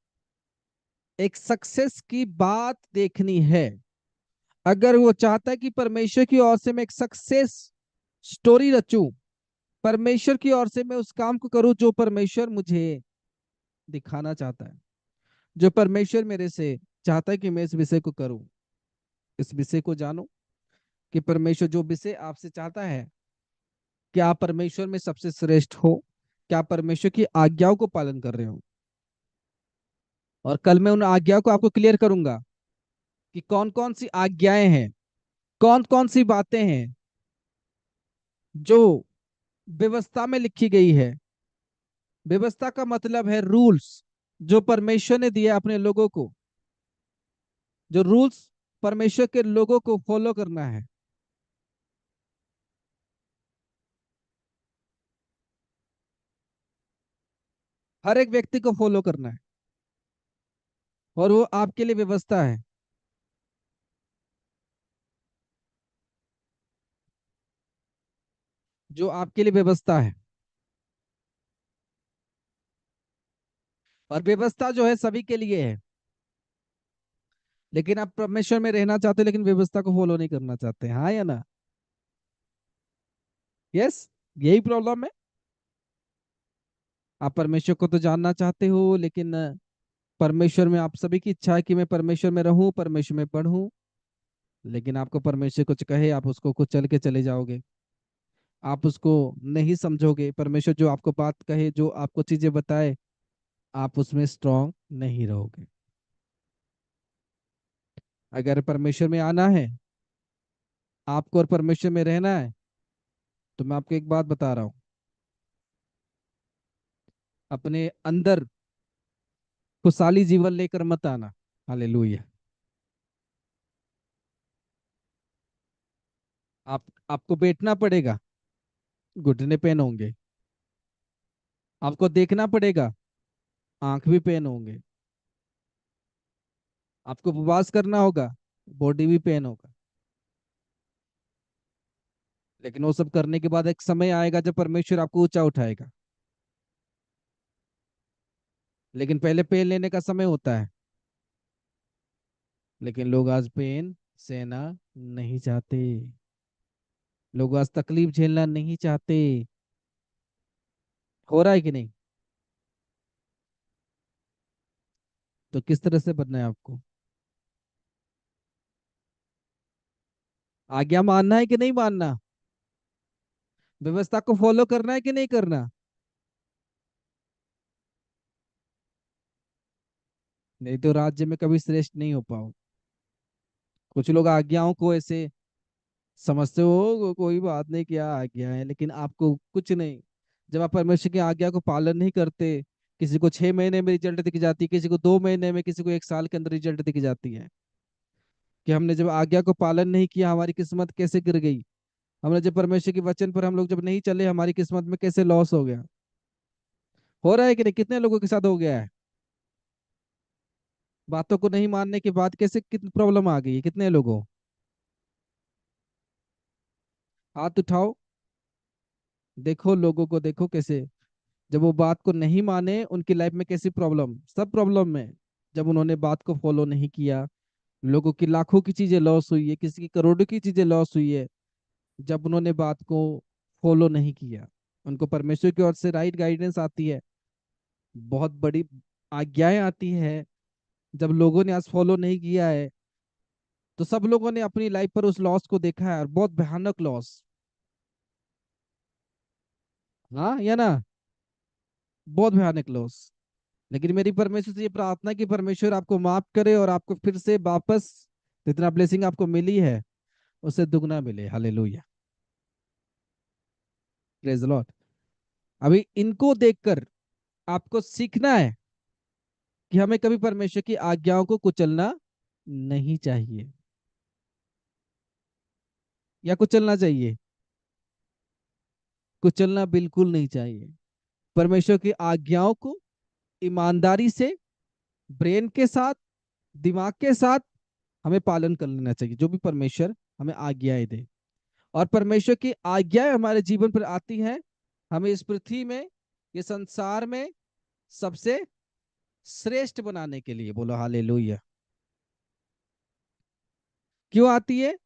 एक सक्सेस की बात देखनी है, अगर वो चाहता है कि परमेश्वर की ओर से मैं एक सक्सेस स्टोरी रचूं, परमेश्वर की ओर से मैं उस काम को करूं जो परमेश्वर मुझे दिखाना चाहता है, जो परमेश्वर मेरे से चाहता है कि मैं इस विषय को करूं, इस विषय को जानो कि परमेश्वर जो विषय आपसे चाहता है, क्या आप परमेश्वर में सबसे श्रेष्ठ हो? क्या आप परमेश्वर की आज्ञाओं को पालन कर रहे हो? और कल मैं उन आज्ञाओं को आपको क्लियर करूंगा कि कौन कौन सी आज्ञाएं हैं, कौन कौन सी बातें हैं जो व्यवस्था में लिखी गई है। व्यवस्था का मतलब है रूल्स, जो परमेश्वर ने दिया अपने लोगों को, जो रूल्स परमेश्वर के लोगों को फॉलो करना है। हर एक व्यक्ति को फॉलो करना है, और वो आपके लिए व्यवस्था है, जो आपके लिए व्यवस्था है। और व्यवस्था जो है सभी के लिए है, लेकिन आप परमेश्वर में रहना चाहते हो लेकिन व्यवस्था को फॉलो नहीं करना चाहते। हाँ या ना? यस। यही प्रॉब्लम है। आप परमेश्वर को तो जानना चाहते हो, लेकिन परमेश्वर में आप सभी की इच्छा है कि मैं परमेश्वर में रहूं, परमेश्वर में पढ़ूं, लेकिन आपको परमेश्वर कुछ कहे आप उसको कुछ चल के चले जाओगे। आप उसको नहीं समझोगे। परमेश्वर जो आपको बात कहे, जो आपको चीजें बताए, आप उसमें स्ट्रांग नहीं रहोगे। अगर परमेश्वर में आना है आपको और परमेश्वर में रहना है, तो मैं आपको एक बात बता रहा हूँ, अपने अंदर खुशहाली जीवन लेकर मत आना। हालेलुया। आपको बैठना पड़ेगा, घुटने पेन होंगे। आपको देखना पड़ेगा, आंख भी पेन होंगे। आपको उपवास करना होगा, बॉडी भी पेन होगा। लेकिन वो सब करने के बाद एक समय आएगा जब परमेश्वर आपको ऊंचा उठाएगा। लेकिन पहले पेन लेने का समय होता है। लेकिन लोग आज पेन सहना नहीं चाहते। लोग आज तकलीफ झेलना नहीं चाहते। हो रहा है कि नहीं? तो किस तरह से बनना है आपको? आज्ञा मानना है कि नहीं मानना? व्यवस्था को फॉलो करना है कि नहीं करना? नहीं तो राज्य में कभी श्रेष्ठ नहीं हो पाओ। कुछ लोग आज्ञाओं को ऐसे समझते हो कोई बात नहीं, क्या आज्ञा है, लेकिन आपको कुछ नहीं। जब आप परमेश्वर की आज्ञा को पालन नहीं करते, किसी को 6 महीने में रिजल्ट दिख जाती है, किसी को 2 महीने में, किसी को 1 साल के अंदर रिजल्ट दिख जाती है। कि हमने जब आज्ञा को पालन नहीं किया, हमारी किस्मत कैसे गिर गई। हमने जब परमेश्वर के वचन पर हम लोग जब नहीं चले, हमारी किस्मत में कैसे लॉस हो गया। हो रहा है कि नहीं? कितने लोगों के साथ हो गया है? बातों को नहीं मानने के बाद कैसे कितनी प्रॉब्लम आ गई है कितने लोगों। हाथ उठाओ। देखो लोगों को, देखो कैसे जब वो बात को नहीं माने उनकी लाइफ में कैसी प्रॉब्लम, सब प्रॉब्लम में। जब उन्होंने बात को फॉलो नहीं किया, लोगों की लाखों की चीजें लॉस हुई है, किसी की करोड़ों की चीजें लॉस हुई है। जब उन्होंने बात को फॉलो नहीं किया, उनको परमेश्वर की ओर से राइट गाइडेंस आती है, बहुत बड़ी आज्ञाएं आती है। जब लोगों ने आज फॉलो नहीं किया है, तो सब लोगों ने अपनी लाइफ पर उस लॉस को देखा है, और बहुत भयानक लॉस। हाँ या ना? बहुत भयानक लॉस। लेकिन मेरी परमेश्वर से ये प्रार्थना है कि परमेश्वर आपको माफ करे और आपको फिर से वापस जितना ब्लेसिंग आपको मिली है उससे दुगना मिले। हालेलुया। Praise the Lord. अभी इनको देखकर आपको सीखना है कि हमें कभी परमेश्वर की आज्ञाओं को कुचलना नहीं चाहिए, या कुचलना चाहिए? कुचलना बिल्कुल नहीं चाहिए। परमेश्वर की आज्ञाओं को ईमानदारी से, ब्रेन के साथ, दिमाग के साथ हमें पालन कर लेना चाहिए, जो भी परमेश्वर हमें आज्ञाएं दे। और परमेश्वर की आज्ञाएं हमारे जीवन पर आती हैं हमें इस पृथ्वी में, ये संसार में सबसे श्रेष्ठ बनाने के लिए। बोलो हालेलुया। क्यों आती है?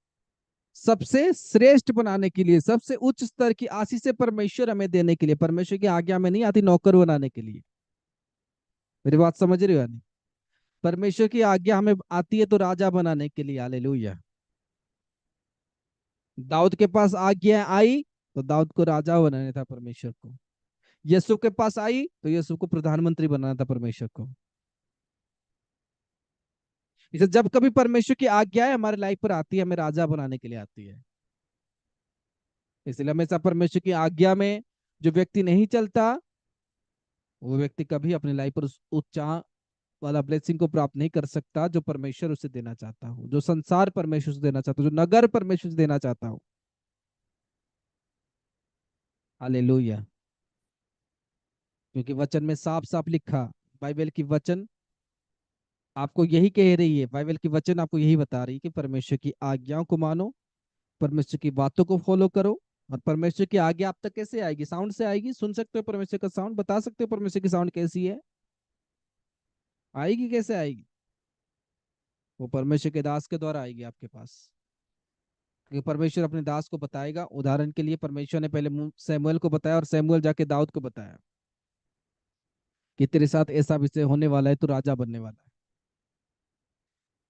सबसे श्रेष्ठ बनाने के लिए, सबसे उच्च स्तर की आशीष परमेश्वर हमें देने के लिए। परमेश्वर की आज्ञा में नहीं आती नौकर बनाने के लिए। मेरी बात समझ रही हो या नहीं? परमेश्वर की आज्ञा हमें आती है तो राजा बनाने के लिए। हालेलुया। दाऊद के पास आज्ञा आई तो दाऊद को राजा बनाना था परमेश्वर को। यीशु के पास आई तो यीशु को प्रधानमंत्री बनाना था परमेश्वर को। इसे जब कभी परमेश्वर की आज्ञाएं हमारे लाइफ पर आती है, हमें राजा बनाने के लिए आती है। इसलिए हमेशा परमेश्वर की आज्ञा में जो व्यक्ति नहीं चलता, वो व्यक्ति कभी अपनी लाइफ पर उस उच्चा वाला ब्लेसिंग को प्राप्त नहीं कर सकता जो परमेश्वर उसे देना चाहता हो, जो संसार परमेश्वर से देना चाहता हो, जो नगर परमेश्वर से देना चाहता हो। हालेलुया। क्योंकि वचन में साफ साफ लिखा, बाइबल की वचन आपको यही कह रही है, बाइबल की वचन आपको यही बता रही है कि परमेश्वर की आज्ञाओं को मानो, परमेश्वर की बातों को फॉलो करो। और परमेश्वर की आज्ञा आप तक कैसे आएगी? साउंड से आएगी। सुन सकते हो परमेश्वर का साउंड? बता सकते हो परमेश्वर की साउंड कैसी है? आएगी कैसे आएगी? वो परमेश्वर के दास के द्वारा आएगी आपके पास। क्योंकि परमेश्वर अपने दास को बताएगा। उदाहरण के लिए परमेश्वर ने पहले सैमुएल को बताया, और सैमुएल जाके दाऊद को बताया कि तेरे साथ ऐसा विषय होने वाला है, तू राजा बनने वाला है।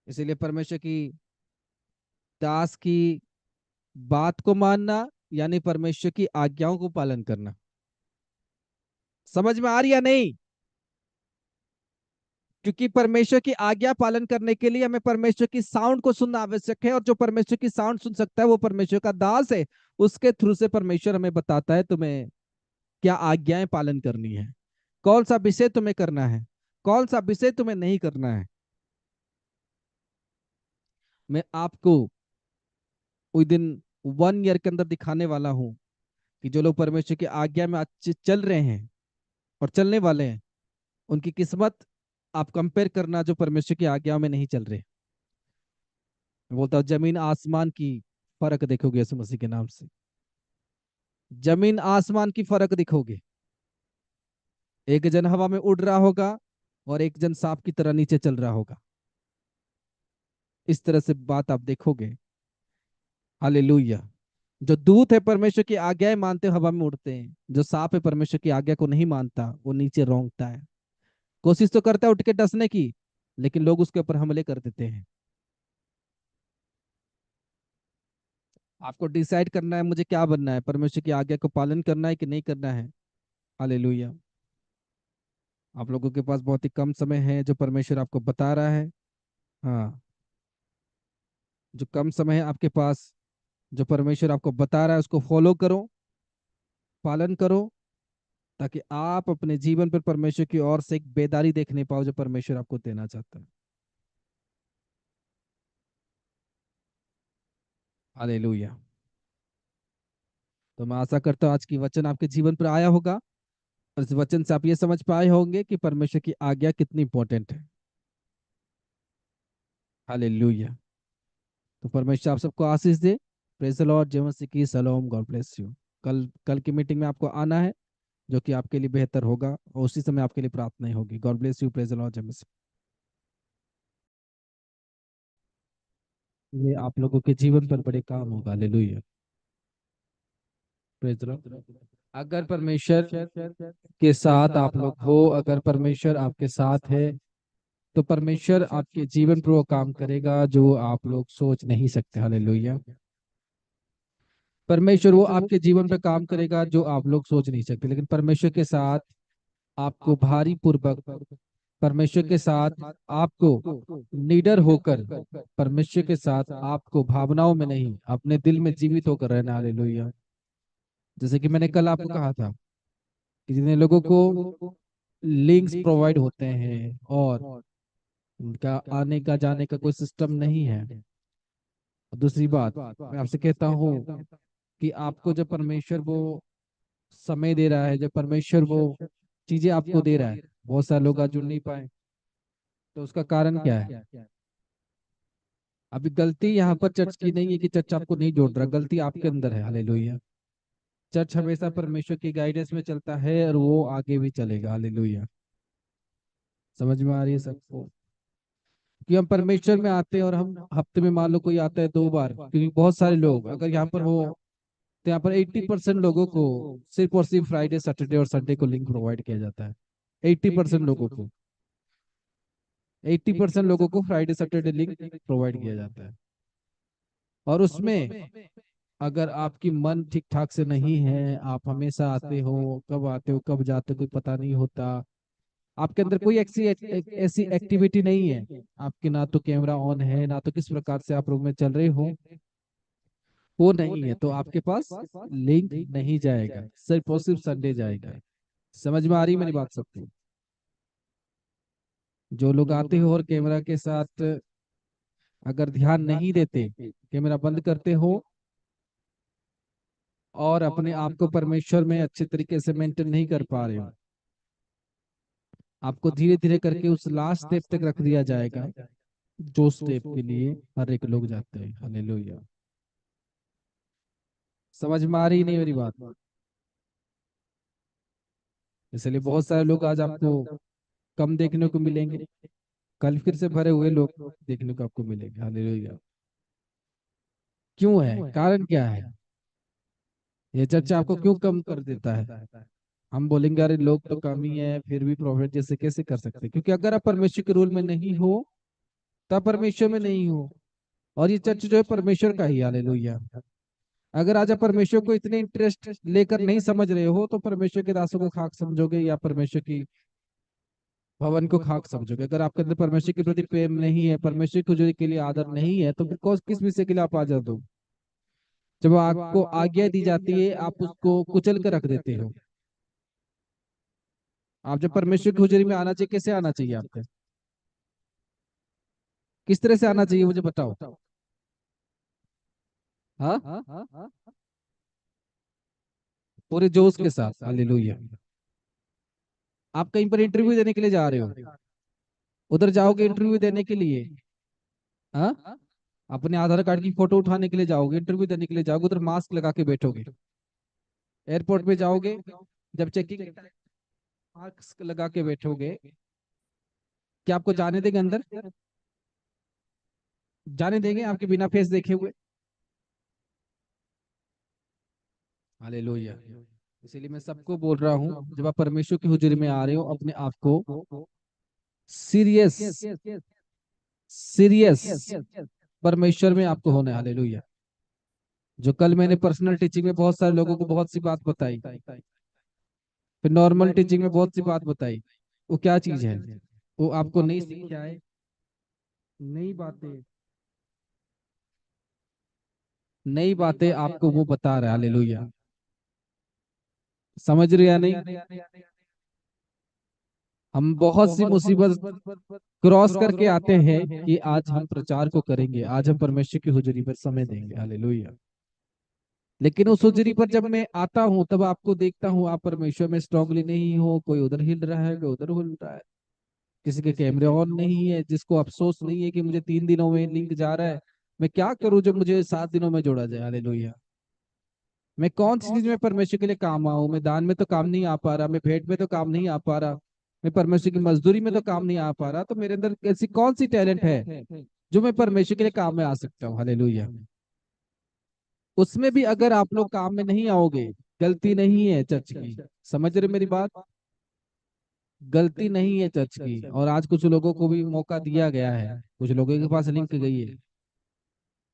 इसीलिए परमेश्वर की दास की बात को मानना यानी परमेश्वर की आज्ञाओं को पालन करना। समझ में आ रही या नहीं? क्योंकि परमेश्वर की आज्ञा पालन करने के लिए हमें परमेश्वर की साउंड को सुनना आवश्यक है, और जो परमेश्वर की साउंड सुन सकता है वो परमेश्वर का दास है। उसके थ्रू से परमेश्वर हमें बताता है तुम्हें क्या आज्ञाएं पालन करनी है, कौन सा विषय तुम्हें करना है, कौन सा विषय तुम्हें नहीं करना है। मैं आपको उस दिन 1 ईयर के अंदर दिखाने वाला हूं कि जो लोग परमेश्वर की आज्ञा में अच्छे चल रहे हैं और चलने वाले हैं, उनकी किस्मत आप कंपेयर करना जो परमेश्वर की आज्ञा में नहीं चल रहे। मैं बोलता हूँ जमीन आसमान की फर्क देखोगे यीशु मसीह के नाम से। जमीन आसमान की फर्क दिखोगे। एक जन हवा में उड़ रहा होगा और एक जन सांप की तरह नीचे चल रहा होगा। इस तरह से बात आप देखोगे। हालेलुया। जो दूत है परमेश्वर की आज्ञाएं मानते हुए हवा में उड़ते हैं, जो सांप है परमेश्वर की आज्ञा को नहीं मानता वो नीचे रोंगता है। कोशिश तो करता है उठ के डसने की, लेकिन लोग उसके ऊपर हमले कर देते हैं। आपको डिसाइड करना है मुझे क्या बनना है, परमेश्वर की आज्ञा को पालन करना है कि नहीं करना है। हालेलुया। आप लोगों के पास बहुत ही कम समय है जो परमेश्वर आपको बता रहा है। हाँ, जो कम समय है आपके पास, जो परमेश्वर आपको बता रहा है उसको फॉलो करो, पालन करो, ताकि आप अपने जीवन पर परमेश्वर की ओर से एक बेदारी देखने पाओ जो परमेश्वर आपको देना चाहता है। हालेलुया। तो मैं आशा करता हूँ आज की वचन आपके जीवन पर आया होगा, और इस वचन से आप ये समझ पाए होंगे कि परमेश्वर की आज्ञा कितनी इंपॉर्टेंट है। हालेलुया। तो परमेश्वर आप सबको आशीष दे। Praise the Lord. जय मसीह की सलाम। God bless you. कल कल की मीटिंग में आपको आना है, जो कि आपके लिए बेहतर होगा, और उसी समय आपके लिए प्रार्थनाएं होगी। God bless you. Praise the Lord. जय मसीह। ये आप लोगों के जीवन पर बड़े काम होगा। हालेलुया। Praise the Lord. अगर परमेश्वर के साथ आप लोग हो, अगर परमेश्वर आपके साथ है, तो परमेश्वर आपके जीवन पर वो काम करेगा जो आप लोग सोच नहीं सकते। हालेलुया। परमेश्वर वो आपके जीवन पे काम करेगा जो आप लोग सोच नहीं सकते, लेकिन परमेश्वर के साथ आपको भारी पूर्वक, परमेश्वर के साथ आपको निडर होकर, परमेश्वर के साथ आपको भावनाओं में नहीं अपने दिल में जीवित होकर रहना। हालेलुया। जैसे कि मैंने कल आपको कहा था कि जितने लोगों को लिंक्स प्रोवाइड होते हैं और उनका आने का जाने का कोई सिस्टम नहीं है। दूसरी बात मैं आपसे कहता हूँ कि आपको जब परमेश्वर वो समय दे रहा है, जब परमेश्वर वो चीजें आपको दे रहा है, बहुत सारे लोग आज जुड़ नहीं पाए, तो उसका कारण क्या है? अभी गलती यहाँ पर चर्च की नहीं है कि चर्च आपको नहीं जोड़ रहा, गलती आपके अंदर है। हालेलुया। चर्च हमेशा परमेश्वर की गाइडेंस में चलता है और वो आगे भी चलेगा। हालेलुया। समझ में आ रही है सबको? कि हम परमेश्वर में आते हैं और हम हफ्ते में मान लो कोई आता है 2 बार, क्योंकि बहुत सारे लोग अगर यहाँ पर हो, तो यहाँ पर 80% लोगों को सिर्फ और सिर्फ फ्राइडे सैटरडे और संडे को लिंक प्रोवाइड किया जाता है। 80% लोगों को, 80% लोगों को फ्राइडे सैटरडे लिंक प्रोवाइड किया जाता है। और उसमें अगर आपकी मन ठीक ठाक से नहीं है, आप हमेशा आते हो, कब आते हो कब जाते हो कोई पता नहीं होता, आपके अंदर कोई ऐसी ऐसी एक्टिविटी नहीं है, आपके ना तो कैमरा ऑन है, ना तो किस प्रकार से आप रूम में चल रहे हो, वो नहीं है, तो आपके पास लिंक नहीं जाएगा, सिर्फ और सिर्फ संडे जाएगा। समझ में आ रही मेरी बात सबको? जो लोग आते हो और कैमरा के साथ अगर ध्यान नहीं देते, कैमरा बंद करते हो और अपने आप को परमेश्वर में अच्छे तरीके से मेंटेन नहीं कर पा रहे हो, आपको धीरे धीरे करके उस लास्ट स्टेप तक रख दिया जाएगा, जो स्टेप के लिए हर एक लोग जाते हैं। हालेलुया। समझ में आ रही नहीं मेरी बात? इसलिए बहुत सारे लोग आज आपको कम देखने को मिलेंगे, कल फिर से भरे हुए लोग देखने को आपको मिलेंगे। हालेलुया। क्यों है? कारण क्या है? ये चर्चा आपको क्यों कम कर देता है? हम बोलेंगे अरे लोग तो कम ही है, फिर भी प्रॉफिट जैसे कैसे कर सकते हैं? क्योंकि अगर आप परमेश्वर के रूल में नहीं हो, तब परमेश्वर में नहीं हो। और ये चर्च जो है परमेश्वर का ही। हालेलुया। अगर आज आप परमेश्वर को इतने इंटरेस्ट लेकर नहीं समझ रहे हो, तो परमेश्वर के दासों को खाक समझोगे या परमेश्वर की भवन को खाक समझोगे। अगर आपके अंदर परमेश्वर के प्रति प्रेम नहीं है, परमेश्वर को जो के लिए आदर नहीं है, तो बिकॉज किस विषय के लिए आप आजाद हो? जब आपको आज्ञा दी जाती है आप उसको कुचल कर रख देते हो। आप जब परमेश्वर की हुजूरी में आना चाहिए, कैसे आना चाहिए आपको? किस तरह से आना चाहिए मुझे बताओ। हाँ, पूरे जोश के साथ। हालेलुया। आप कहीं पर इंटरव्यू देने के लिए जा रहे हो, उधर जाओगे इंटरव्यू देने के लिए, हाँ, अपने आधार कार्ड की फोटो उठाने के लिए जाओगे, इंटरव्यू देने के लिए जाओगे, उधर मास्क लगा के बैठोगे, एयरपोर्ट पे जाओगे, जब चेकिंग मास्क लगा के बैठोगे, क्या आपको जाने देंगे अंदर? जाने देंगे आपके बिना फेस देखे हुए? हालेलुया। इसीलिए मैं सबको बोल रहा हूँ, जब आप परमेश्वर की हुजूरी में आ रहे हो, अपने आप को सीरियस सीरियस परमेश्वर में आपको होना है। हालेलुया। जो कल मैंने पर्सनल टीचिंग में बहुत सारे लोगों को बहुत सी बात बताई, फिर नॉर्मल टीचिंग में बहुत सी बात बताई, वो क्या चीज है? वो आपको नई शिक्षाएं, नई बातें, नई बातें आपको वो बता रहा है। हालेलुया। समझ रहे या नहीं? हम बहुत सी मुसीबत क्रॉस करके आते हैं कि आज हम प्रचार को करेंगे, आज हम परमेश्वर की हुजूरी पर समय देंगे। हालेलुया। लेकिन उस हुजूरी पर जब मैं आता हूँ, तब आपको देखता हूँ आप परमेश्वर में स्ट्रांगली नहीं हो। कोई उधर हिल रहा है, कोई उधर हिल रहा है, किसी के कैमरे ऑन नहीं है, जिसको अफसोस नहीं है कि मुझे 3 दिनों में लिंक जा रहा है, मैं क्या करूं जो मुझे 7 दिनों में जोड़ा जाए। हालेलुया। मैं कौन सी चीज में परमेश्वर के लिए काम आऊं? मैं दान में तो काम नहीं आ पा रहा, मैं भेंट में तो काम नहीं आ पा रहा, मैं परमेश्वर की मजदूरी में तो काम नहीं आ पा रहा, तो मेरे अंदर ऐसी कौन सी टैलेंट है जो मैं परमेश्वर के लिए काम में आ सकता हूँ? हालेलुया। उसमें भी अगर आप लोग काम में नहीं आओगे, गलती नहीं है चर्च की। समझ रहे मेरी बात? गलती नहीं है चर्च की। और आज कुछ लोगों को भी मौका दिया गया है, कुछ लोगों के पास लिंक गई है,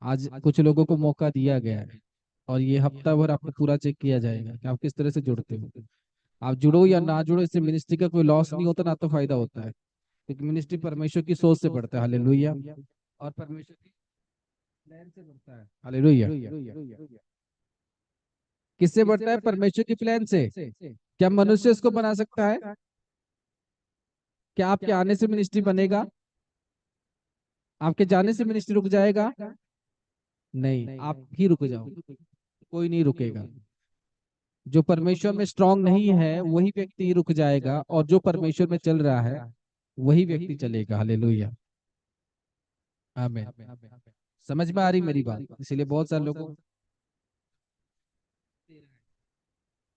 आज कुछ लोगों को मौका दिया गया है, और ये हफ्ता भर आपको पूरा चेक किया जाएगा कि आप किस तरह से जुड़ते हो। आप जुड़ो या ना जुड़ो, इससे मिनिस्ट्री का कोई लॉस नहीं होता, ना तो फायदा होता है, क्योंकि मिनिस्ट्री परमेश्वर की सोच से बढ़ता है। हालेलुया। और परमेश्वर की प्लान से बढ़ता है। हालेलुया। किससे बढ़ता है? परमेश्वर की प्लान से। क्या मनुष्य इसको बना सकता है? क्या आपके आने से मिनिस्ट्री बनेगा? आपके जाने से मिनिस्ट्री रुक जाएगा? नहीं, आप ही रुक जाओ, कोई नहीं रुकेगा। जो परमेश्वर में स्ट्रांग नहीं है वही व्यक्ति रुक जाएगा, और जो परमेश्वर में चल रहा है वही व्यक्ति चलेगा। हालेलुया। आमीन। समझ में आ रही मेरी बात? इसीलिए बहुत सारे लोगों,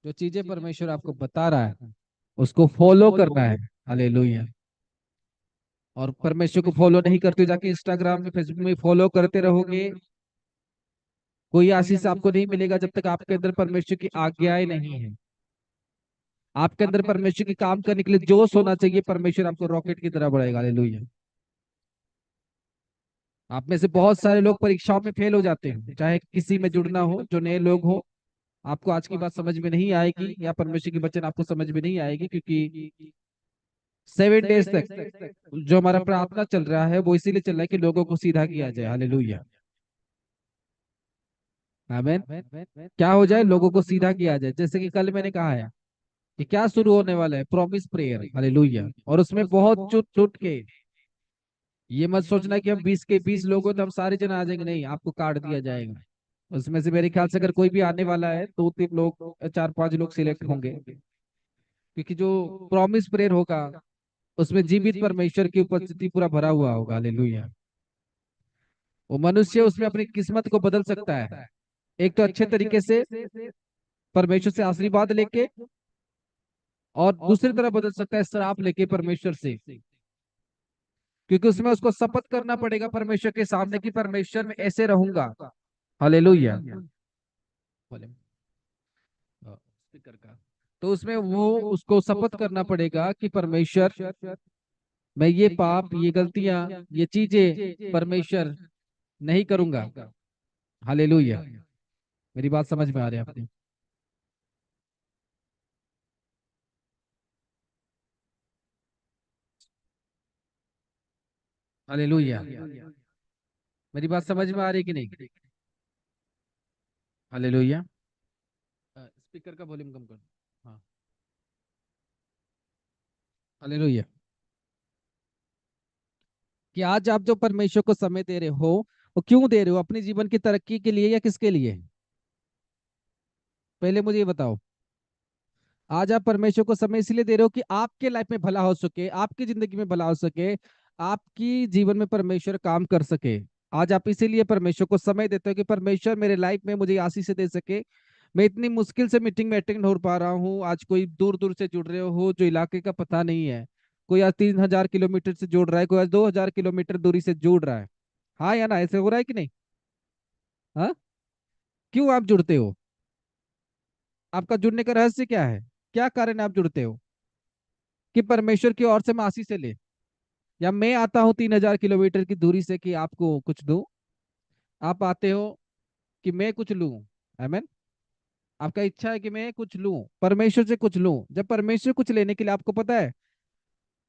जो चीजें परमेश्वर आपको बता रहा है उसको फॉलो करना है। हालेलुया। और परमेश्वर को फॉलो नहीं करते, जाके इंस्टाग्राम में, फेसबुक में फॉलो करते रहोगे, कोई आशीष आपको नहीं मिलेगा जब तक आपके अंदर परमेश्वर की आज्ञाएं नहीं है। आपके अंदर परमेश्वर के काम करने के लिए जोश होना चाहिए, परमेश्वर आपको रॉकेट की तरह बढ़ाएगा। हालेलुया। आप में से बहुत सारे लोग परीक्षाओं में फेल हो जाते हैं, चाहे किसी में जुड़ना हो, जो नए लोग हो, आपको आज की बात समझ में नहीं आएगी, या परमेश्वर की वचन आपको समझ में नहीं आएगी, क्योंकि 7 डेज तक जो हमारा प्रार्थना चल रहा है वो इसीलिए चल रहा है कि लोगों को सीधा किया जाए। हालेलुया। आमीन। क्या हो जाए? लोगों को सीधा किया जाए। जैसे कि कल मैंने कहा है कि क्या शुरू होने वाला है, प्रॉमिस प्रेयर। हालेलुया। और उसमें बहुत छुट छुट के, ये मत सोचना कि हम 20 के 20 लोग हो तो हम सारे जन आ जाएंगे, नहीं, आपको कार्ड दिया जाएगा। उसमें से मेरे ख्याल से अगर कोई भी आने वाला है, 2 3 लोग, 4 5 लोग सिलेक्ट होंगे, क्योंकि जो प्रॉमिस प्रेयर होगा उसमें जीवित परमेश्वर की उपस्थिति पूरा भरा हुआ होगा। हालेलुया। वो मनुष्य उसमें अपनी किस्मत को बदल सकता है, एक तो अच्छे तरीके से परमेश्वर से आशीर्वाद लेके, और दूसरी तरफ बदल सकता है श्राप लेके परमेश्वर से, क्योंकि उसमें उसको शपथ करना पड़ेगा परमेश्वर के सामने कि परमेश्वर में ऐसे रहूंगा। हालेलुया। स्पीकर का, तो उसमें वो उसको शपथ करना पड़ेगा कि परमेश्वर, मैं ये पाप, ये गलतियां, ये चीजें परमेश्वर नहीं करूंगा। हालेलुया। मेरी बात समझ में आ रही है आपको? हालेलुया। मेरी बात समझ में आ रही है कि नहीं? हालेलुया। स्पीकर का वॉल्यूम कम कर। हाँ। हालेलुया। कि आज आप जो परमेश्वर को समय दे रहे हो, वो क्यों दे रहे हो? अपने जीवन की तरक्की के लिए या किसके लिए? पहले मुझे ये बताओ। आज आप परमेश्वर को समय इसलिए दे रहे हो कि आपके लाइफ में भला हो सके, आपकी जिंदगी में भला हो सके, आपकी जीवन में परमेश्वर काम कर सके। आज आप इसीलिए परमेश्वर को समय देते हो कि परमेश्वर मेरे लाइफ में मुझे आशीष दे सके, मैं इतनी मुश्किल से मीटिंग में अटेंड हो पा रहा हूँ, आज कोई दूर दूर से जुड़ रहे हो जो इलाके का पता नहीं है। कोई आज 3,000 किलोमीटर से जुड़ रहा है, कोई आज 2,000 किलोमीटर दूरी से जुड़ रहा है। हाँ या ना, ऐसे हो रहा है कि नहीं? हाँ। क्यों आप जुड़ते हो? आपका जुड़ने का रहस्य क्या है? क्या कारण है आप जुड़ते हो? कि परमेश्वर की ओर से मैं आशीष से ले, या मैं आता हूँ 3,000 किलोमीटर की दूरी से कि आपको कुछ दूं? आप आते हो कि मैं कुछ लूं? आमेन। आपका इच्छा है कि मैं कुछ लूं, परमेश्वर से कुछ लूं। जब परमेश्वर कुछ लेने के लिए, आपको पता है,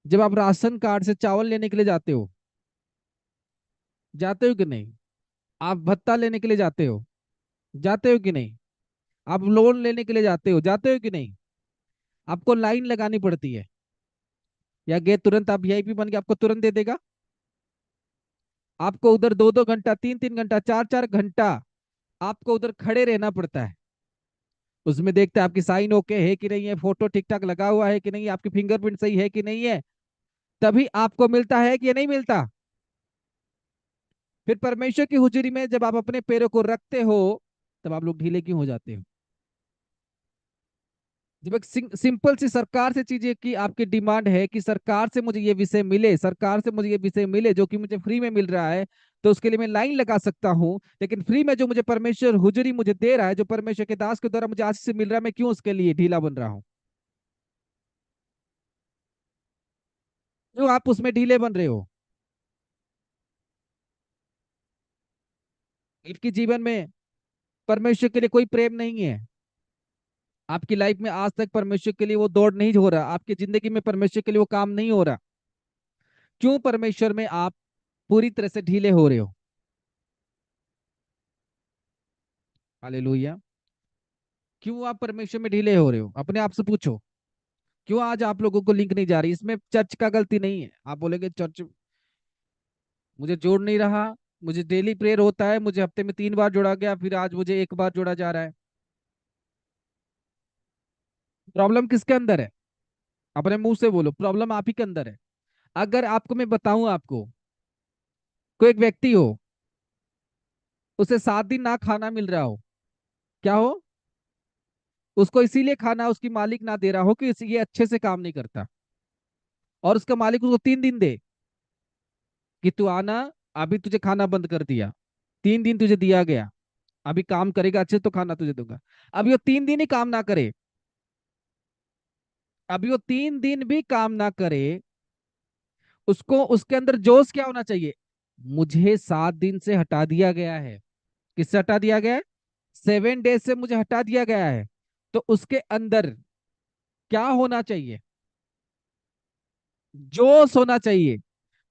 जब आप राशन कार्ड से चावल लेने के लिए जाते हो, जाते हो कि नहीं? आप भत्ता लेने के लिए जाते हो, जाते हो कि नहीं? आप लोन लेने के लिए जाते हो, जाते हो कि नहीं? आपको लाइन लगानी पड़ती है, या गे तुरंत आप वीआईपी बन के आपको तुरंत दे देगा? आपको उधर 2-2 घंटा, 3-3 घंटा, 4-4 घंटा आपको उधर खड़े रहना पड़ता है। उसमें देखते हैं आपकी साइन ओके है कि नहीं है, फोटो ठीक ठाक लगा हुआ है कि नहीं, आपकी फिंगरप्रिंट सही है कि नहीं है, तभी आपको मिलता है कि नहीं मिलता। फिर परमेश्वर की हुजूरी में जब आप अपने पैरों को रखते हो, तब आप लोग ढीले क्यों हो जाते हो? जब एक सिंपल सी सरकार से चीजें की आपकी डिमांड है कि सरकार से मुझे ये विषय मिले, सरकार से मुझे ये विषय मिले जो कि मुझे फ्री में मिल रहा है, तो उसके लिए मैं लाइन लगा सकता हूँ। लेकिन फ्री में जो मुझे परमेश्वर हुजूरी मुझे दे रहा है, जो परमेश्वर के दास के द्वारा मुझे आशीष से मिल रहा है, मैं क्यों उसके लिए ढीला बन रहा हूँ? जो आप उसमें ढीले बन रहे हो। आपके जीवन में परमेश्वर के लिए कोई प्रेम नहीं है। आपकी लाइफ में आज तक परमेश्वर के लिए वो दौड़ नहीं हो रहा, आपकी जिंदगी में परमेश्वर के लिए वो काम नहीं हो रहा। क्यों परमेश्वर में आप पूरी तरह से ढीले हो रहे हो? हालेलुया। क्यों आप परमेश्वर में ढीले हो रहे हो, अपने आप से पूछो। क्यों आज आप लोगों को लिंक नहीं जा रही? इसमें चर्च का गलती नहीं है। आप बोलेंगे चर्च मुझे जोड़ नहीं रहा, मुझे डेली प्रेयर होता है, मुझे हफ्ते में 3 बार जोड़ा गया, फिर आज मुझे एक बार जोड़ा जा रहा है। प्रॉब्लम किसके अंदर है? अपने मुंह से बोलो, प्रॉब्लम आप ही के अंदर है। अगर आपको मैं बताऊं, आपको कोई एक व्यक्ति हो, उसे 7 दिन ना खाना मिल रहा हो, क्या हो? उसको इसीलिए खाना उसकी मालिक ना दे रहा हो कि ये अच्छे से काम नहीं करता, और उसका मालिक उसको 3 दिन दे कि तू आना, अभी तुझे खाना बंद कर दिया, 3 दिन तुझे दिया गया, अभी काम करेगा अच्छे तो खाना तुझे दूंगा। अभी वो 3 दिन ही काम ना करे, अभी वो 3 दिन भी काम ना करे, उसको उसके अंदर जोश क्या होना चाहिए? मुझे 7 दिन से हटा दिया गया है। किससे हटा दिया गया है? 7 डेज से मुझे हटा दिया गया है। तो उसके अंदर क्या होना चाहिए? जोश होना चाहिए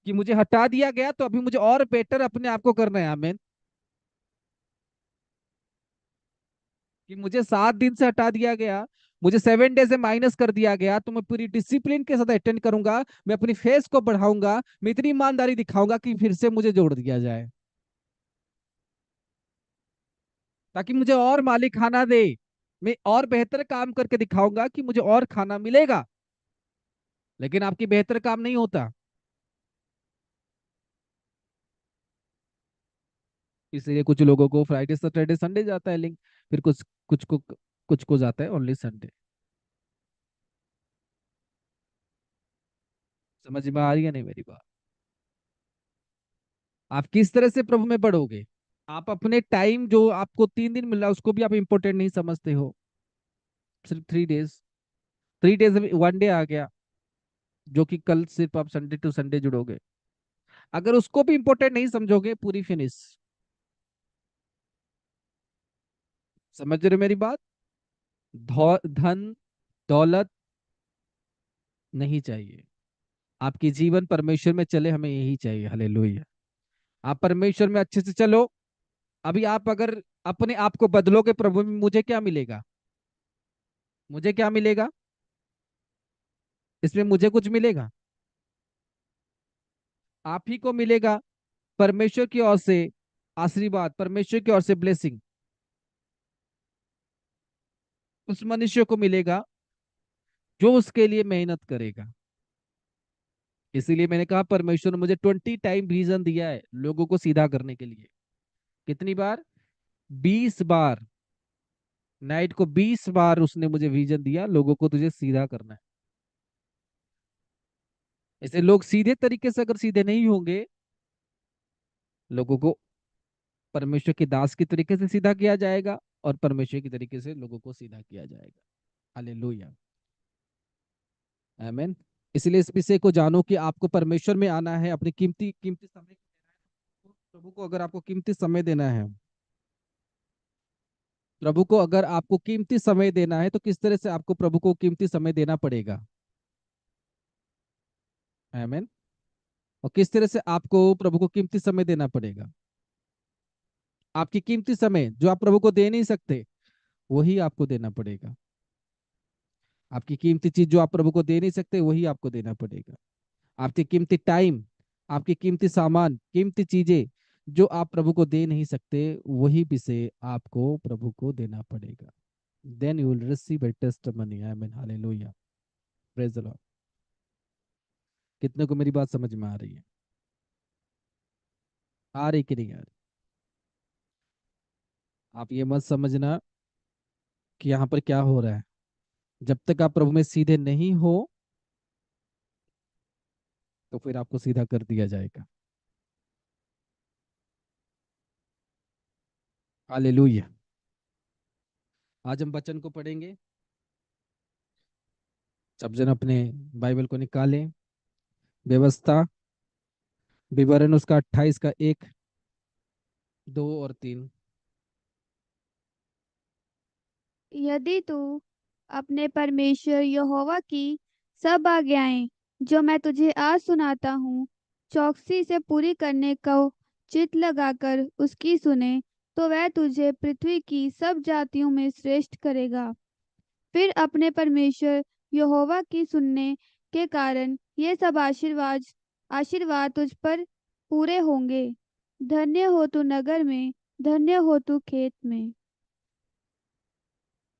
कि मुझे हटा दिया गया, तो अभी मुझे और बेटर अपने आप को करना है। आमीन। कि मुझे 7 दिन से हटा दिया गया, मुझे 7 डे से माइनस कर दिया गया, तो मैं पूरी डिसिप्लिन के साथ अटेंड करूंगा, मैं अपनी फेस को बढ़ाऊंगा, मैं इतनी ईमानदारी दिखाऊंगा कि फिर से मुझे जोड़ दिया जाए, ताकि मुझे और मालिक खाना दे। मैं और बेहतर काम करके दिखाऊंगा कि मुझे और खाना मिलेगा। लेकिन आपकी बेहतर काम नहीं होता, इसलिए कुछ लोगों को फ्राइडे सैटरडे संडे जाता है लिंक, फिर कुछ को जाता है ओनली संडे। समझ में आ रही है नहीं मेरी बात? आप किस तरह से प्रभु में बढ़ोगे? आप अपने टाइम जो आपको 3 दिन मिल रहा है उसको भी आप इंपॉर्टेंट नहीं समझते हो। सिर्फ 3 डेज, 3 डेज में 1 डे आ गया, जो कि कल सिर्फ आप संडे टू संडे जुड़ोगे। अगर उसको भी इंपॉर्टेंट नहीं समझोगे, पूरी फिनिश। समझ रहे हो मेरी बात? धन दौलत नहीं चाहिए। आपकी जीवन परमेश्वर में चले, हमें यही चाहिए। हालेलुया। आप परमेश्वर में अच्छे से चलो। अभी आप अगर अपने आप को बदलोगे प्रभु में, मुझे क्या मिलेगा? मुझे क्या मिलेगा? इसमें मुझे कुछ मिलेगा? आप ही को मिलेगा परमेश्वर की ओर से आशीर्वाद, परमेश्वर की ओर से ब्लेसिंग उस मनुष्य को मिलेगा जो उसके लिए मेहनत करेगा। इसीलिए मैंने कहा परमेश्वर ने मुझे 20 टाइम रीजन दिया है लोगों को सीधा करने के लिए। कितनी बार? 20 बार। नाइट को 20 बार उसने मुझे विजन दिया, लोगों को तुझे सीधा करना है। ऐसे लोग सीधे तरीके से अगर सीधे नहीं होंगे, लोगों को परमेश्वर के दास की तरीके से सीधा किया जाएगा, और परमेश्वर की तरीके से लोगों को सीधा किया जाएगा। हालेलुया, आमीन। इसलिए इस विषय को जानो कि आपको परमेश्वर में आना है, अपनी कीमती कीमती समय को देना है। तो प्रभु को अगर आपको कीमती समय देना है, प्रभु को अगर आपको कीमती समय देना है, तो किस तरह से आपको प्रभु को कीमती समय देना पड़ेगा। आमीन। और किस तरह से आपको प्रभु को कीमती समय देना पड़ेगा। आपकी कीमती समय जो आप प्रभु को दे नहीं सकते, वही आपको देना पड़ेगा। आपकी कीमती चीज जो आप प्रभु को दे नहीं सकते, वही आपको देना पड़ेगा। आपकी कीमती टाइम, आपकी कीमती सामान, कीमती चीजें जो आप प्रभु को दे नहीं सकते, वही विषय आपको प्रभु को देना पड़ेगा। Then you will receive a testimony. Amen, hallelujah, praise the Lord. कितने को मेरी बात समझ में आ रही है? आ रही कि नहीं आ रही? आप ये मत समझना कि यहाँ पर क्या हो रहा है। जब तक आप प्रभु में सीधे नहीं हो, तो फिर आपको सीधा कर दिया जाएगा। हालेलुया। आज हम वचन को पढ़ेंगे। सब जन अपने बाइबल को निकालें। व्यवस्था विवरण उसका 28 का 1, 2 और 3। यदि तू अपने परमेश्वर यहोवा की सब आज्ञाएं जो मैं तुझे आज सुनाता हूँ चौकसी से पूरी करने को चित्त लगाकर उसकी सुने, तो वह तुझे पृथ्वी की सब जातियों में श्रेष्ठ करेगा। फिर अपने परमेश्वर यहोवा की सुनने के कारण ये सब आशीर्वाद आशीर्वाद तुझ पर पूरे होंगे। धन्य हो तू नगर में, धन्य हो तू खेत में।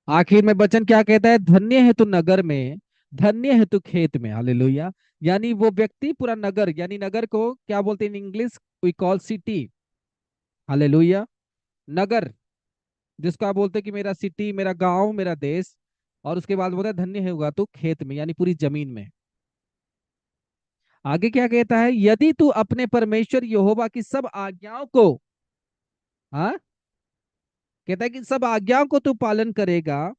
आखिर में वचन क्या कहता है? धन्य है तू नगर में, धन्य है तू खेत में। हालेलुया। यानी वो व्यक्ति पूरा नगर, यानी नगर को क्या बोलते हैं in English? We call city. Hallelujah. नगर, जिसको आप बोलते हैं कि मेरा सिटी, मेरा गांव, मेरा देश। और उसके बाद बोलता है धन्य है होगा तू खेत में, यानी पूरी जमीन में। आगे क्या कहता है? यदि तू अपने परमेश्वर यहोवा की सब आज्ञाओं को, हाँ, कहता है कि सब आज्ञाओं को तू पालन करेगा,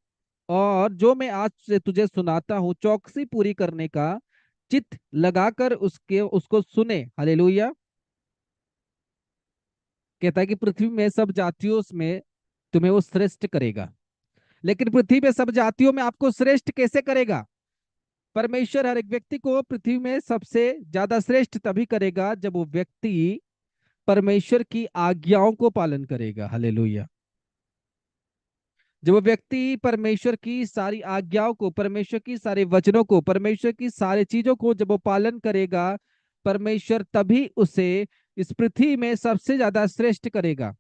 और जो मैं आज से तुझे सुनाता हूँ चौकसी पूरी करने का चित्त लगाकर उसके उसको सुने। हालेलुया। कहता है कि पृथ्वी में सब जातियों में तुम्हें वो श्रेष्ठ करेगा। लेकिन पृथ्वी में सब जातियों में आपको श्रेष्ठ कैसे करेगा? परमेश्वर हर एक व्यक्ति को पृथ्वी में सबसे ज्यादा श्रेष्ठ तभी करेगा जब वो व्यक्ति परमेश्वर की आज्ञाओं को पालन करेगा। हालेलुया। जब वो व्यक्ति परमेश्वर की सारी आज्ञाओं को, परमेश्वर की सारे वचनों को, परमेश्वर की सारी चीजों को जब वो पालन करेगा, परमेश्वर तभी उसे इस पृथ्वी में सबसे ज्यादा श्रेष्ठ करेगा।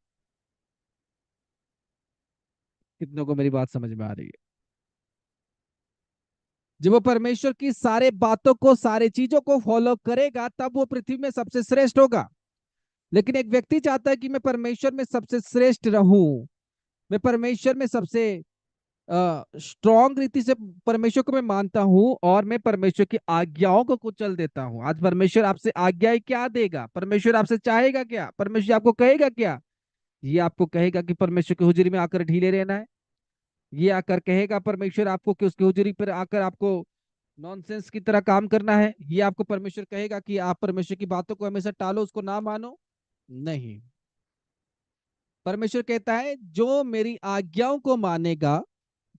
कितनों को मेरी बात समझ में आ रही है? जब वो परमेश्वर की सारे बातों को, सारे चीजों को फॉलो करेगा, तब वो पृथ्वी में सबसे श्रेष्ठ होगा। लेकिन एक व्यक्ति चाहता है कि मैं परमेश्वर में सबसे श्रेष्ठ रहूं, मैं परमेश्वर में सबसे स्ट्रॉन्ग रीति से परमेश्वर को मैं मानता हूं, और मैं परमेश्वर की आज्ञाओं को कुचल देता हूं। आज परमेश्वर आपसे आज्ञाएं क्या देगा? परमेश्वर आपसे चाहेगा क्या? परमेश्वर आपको कहेगा क्या? ये आपको कहेगा कि परमेश्वर की हुजूरी में आकर ढीले रहना है। ये आकर कहेगा परमेश्वर आपको कि उसकी हुजूरी पर आकर आपको नॉनसेंस की तरह काम करना है। ये आपको परमेश्वर कहेगा कि आप परमेश्वर की बातों को हमेशा टालो, उसको ना मानो? नहीं। परमेश्वर कहता है जो मेरी आज्ञाओं को मानेगा,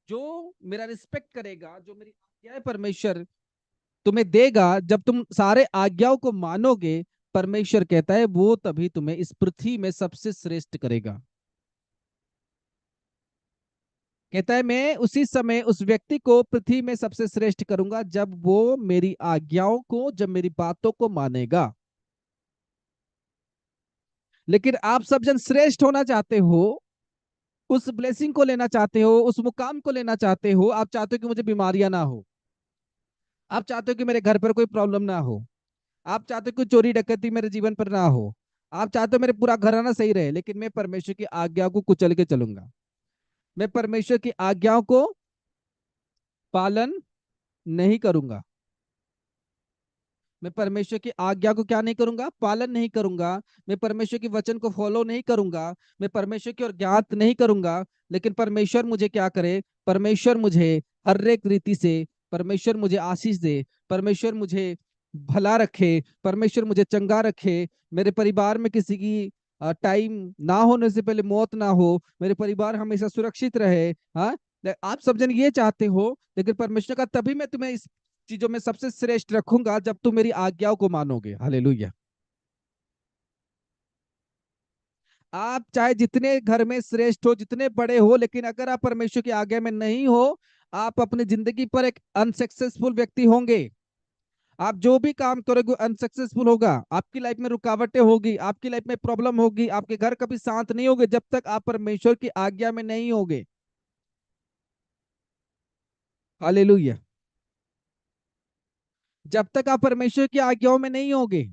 जो मेरा रिस्पेक्ट करेगा, जो मेरी आज्ञाएं परमेश्वर तुम्हें देगा, जब तुम सारे आज्ञाओं को मानोगे, परमेश्वर कहता है वो तभी तुम्हें इस पृथ्वी में सबसे श्रेष्ठ करेगा। कहता है मैं उसी समय उस व्यक्ति को पृथ्वी में सबसे श्रेष्ठ करूंगा जब वो मेरी आज्ञाओं को, जब मेरी बातों को मानेगा। लेकिन आप सब जन श्रेष्ठ होना चाहते हो, उस ब्लेसिंग को लेना चाहते हो, उस मुकाम को लेना चाहते हो। आप चाहते हो कि मुझे बीमारियां ना हो, आप चाहते हो कि मेरे घर पर कोई प्रॉब्लम ना हो, आप चाहते हो कि चोरी डकैती मेरे जीवन पर ना हो, आप चाहते हो मेरे पूरा घराना सही रहे, लेकिन मैं परमेश्वर की आज्ञा को कुचल के चलूंगा। मैं परमेश्वर की आज्ञाओं को पालन नहीं करूंगा। मैं परमेश्वर की आज्ञा को क्या नहीं करूंगा? पालन नहीं करूंगा। मैं परमेश्वर के वचन को फॉलो नहीं करूंगा। मैं परमेश्वर की ओर ज्ञात नहीं करूंगा। लेकिन परमेश्वर मुझे क्या करे? परमेश्वर मुझे हर एक रीति से, परमेश्वर मुझे आशीष दे, परमेश्वर मुझे भला रखे, परमेश्वर मुझे चंगा रखे। मेरे परिवार में किसी की टाइम ना होने से पहले मौत ना हो, मेरे परिवार हमेशा सुरक्षित रहे। हाँ, आप सब जन ये चाहते हो, लेकिन परमेश्वर का तभी मैं तुम्हें इस चीजों में सबसे श्रेष्ठ रखूंगा जब तुम मेरी आज्ञाओं को मानोगे। हालेलुया। आप चाहे जितने घर में श्रेष्ठ हो, जितने बड़े हो, लेकिन अगर आप परमेश्वर की आज्ञा में नहीं हो, आप अपनी जिंदगी पर एक अनसक्सेसफुल व्यक्ति होंगे। आप जो भी काम करोगे अनसक्सेसफुल होगा। आपकी लाइफ में रुकावटें होगी, आपकी लाइफ में प्रॉब्लम होगी, आपके घर कभी शांत नहीं होगे जब तक आप परमेश्वर की आज्ञा में नहीं होगे। हालेलुया। जब तक आप परमेश्वर की आज्ञाओं में नहीं होगे।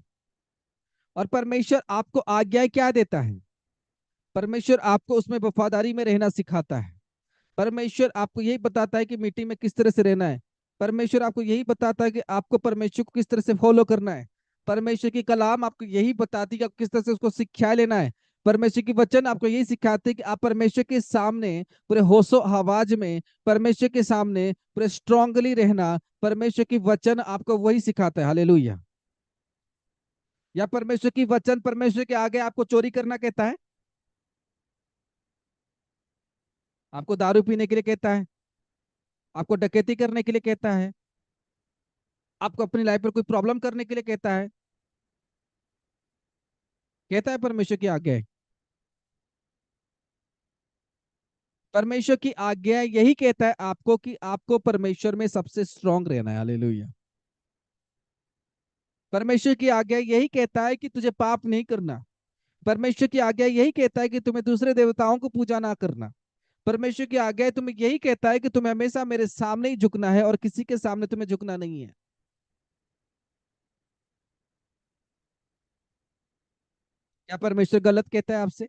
और परमेश्वर आपको आज्ञाएं क्या देता है? परमेश्वर आपको उसमें वफादारी में रहना सिखाता है। परमेश्वर आपको यही बताता है कि मिट्टी में किस तरह से रहना है। परमेश्वर आपको यही बताता है कि आपको परमेश्वर को किस तरह से फॉलो करना है। परमेश्वर की कलाम आपको यही बताती है कि आप किस तरह से उसको शिक्षा लेना है। परमेश्वर की वचन आपको यही सिखाते हैं कि आप परमेश्वर के सामने पूरे होशो आवाज में, परमेश्वर के सामने पूरे स्ट्रांगली रहना। परमेश्वर की वचन आपको वही सिखाता है। हालेलुया। या परमेश्वर की वचन परमेश्वर के आगे आपको चोरी करना कहता है? आपको दारू पीने के लिए कहता है? आपको डकैती करने के लिए कहता है? आपको अपनी लाइफ पर कोई प्रॉब्लम करने के लिए कहता है? कहता है परमेश्वर की आज्ञा है। परमेश्वर की आज्ञा यही कहता है आपको कि आपको परमेश्वर में सबसे स्ट्रांग रहना है। हालेलुया। परमेश्वर की आज्ञा यही कहता है कि तुझे पाप नहीं करना। परमेश्वर की आज्ञा यही कहता है कि तुम्हें दूसरे देवताओं को पूजा ना करना। परमेश्वर की आज्ञा तुम्हें यही कहता है कि तुम्हें हमेशा मेरे सामने ही झुकना है और किसी के सामने तुम्हें झुकना नहीं है। क्या परमेश्वर गलत कहता है आपसे?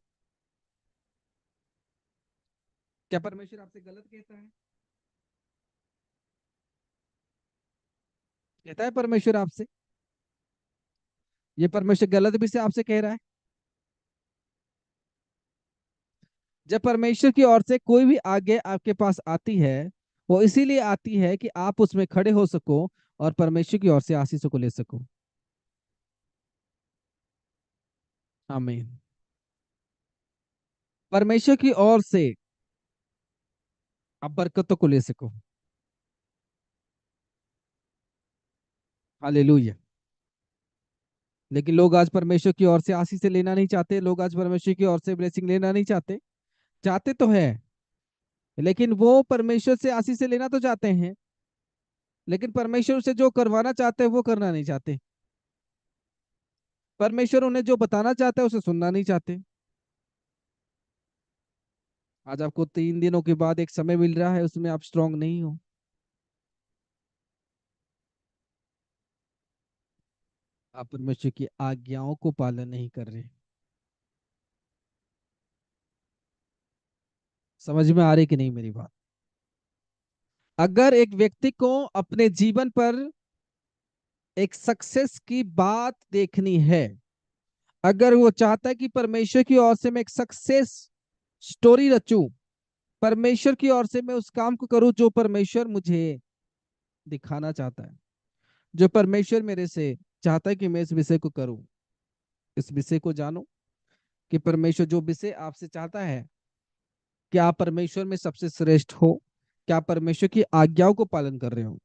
क्या परमेश्वर आपसे गलत कहता है? कहता है परमेश्वर आपसे? ये परमेश्वर गलत भी से आपसे कह रहा है? जब परमेश्वर की ओर से कोई भी आज्ञा आपके पास आती है, वो इसीलिए आती है कि आप उसमें खड़े हो सको और परमेश्वर की ओर से आशीषों को ले सको। आमीन। परमेश्वर की ओर से आप बरकतों को ले सको। हालेलुया। लेकिन लोग आज परमेश्वर की ओर से आशीष लेना नहीं चाहते। लोग आज परमेश्वर की ओर से ब्लेसिंग लेना नहीं चाहते। चाहते तो है, लेकिन वो परमेश्वर से आशीष लेना तो चाहते हैं, लेकिन परमेश्वर से जो करवाना चाहते हैं वो करना नहीं चाहते। परमेश्वर उन्हें जो बताना चाहता है उसे सुनना नहीं चाहते। आज आपको 3 दिनों के बाद एक समय मिल रहा है, उसमें आप स्ट्रांग नहीं हो। आप परमेश्वर की आज्ञाओं को पालन नहीं कर रहे। समझ में आ रही कि नहीं मेरी बात? अगर एक व्यक्ति को अपने जीवन पर एक सक्सेस की बात देखनी है, अगर वो चाहता है कि परमेश्वर की ओर से मैं एक सक्सेस स्टोरी रचूं, परमेश्वर की ओर से मैं उस काम को करूं जो परमेश्वर मुझे दिखाना चाहता है, जो परमेश्वर मेरे से चाहता है कि मैं इस विषय को करूं, इस विषय को जानो कि परमेश्वर जो विषय आपसे चाहता है, क्या आप परमेश्वर में सबसे श्रेष्ठ हो? क्या आप परमेश्वर की आज्ञाओं को पालन कर रहे हो?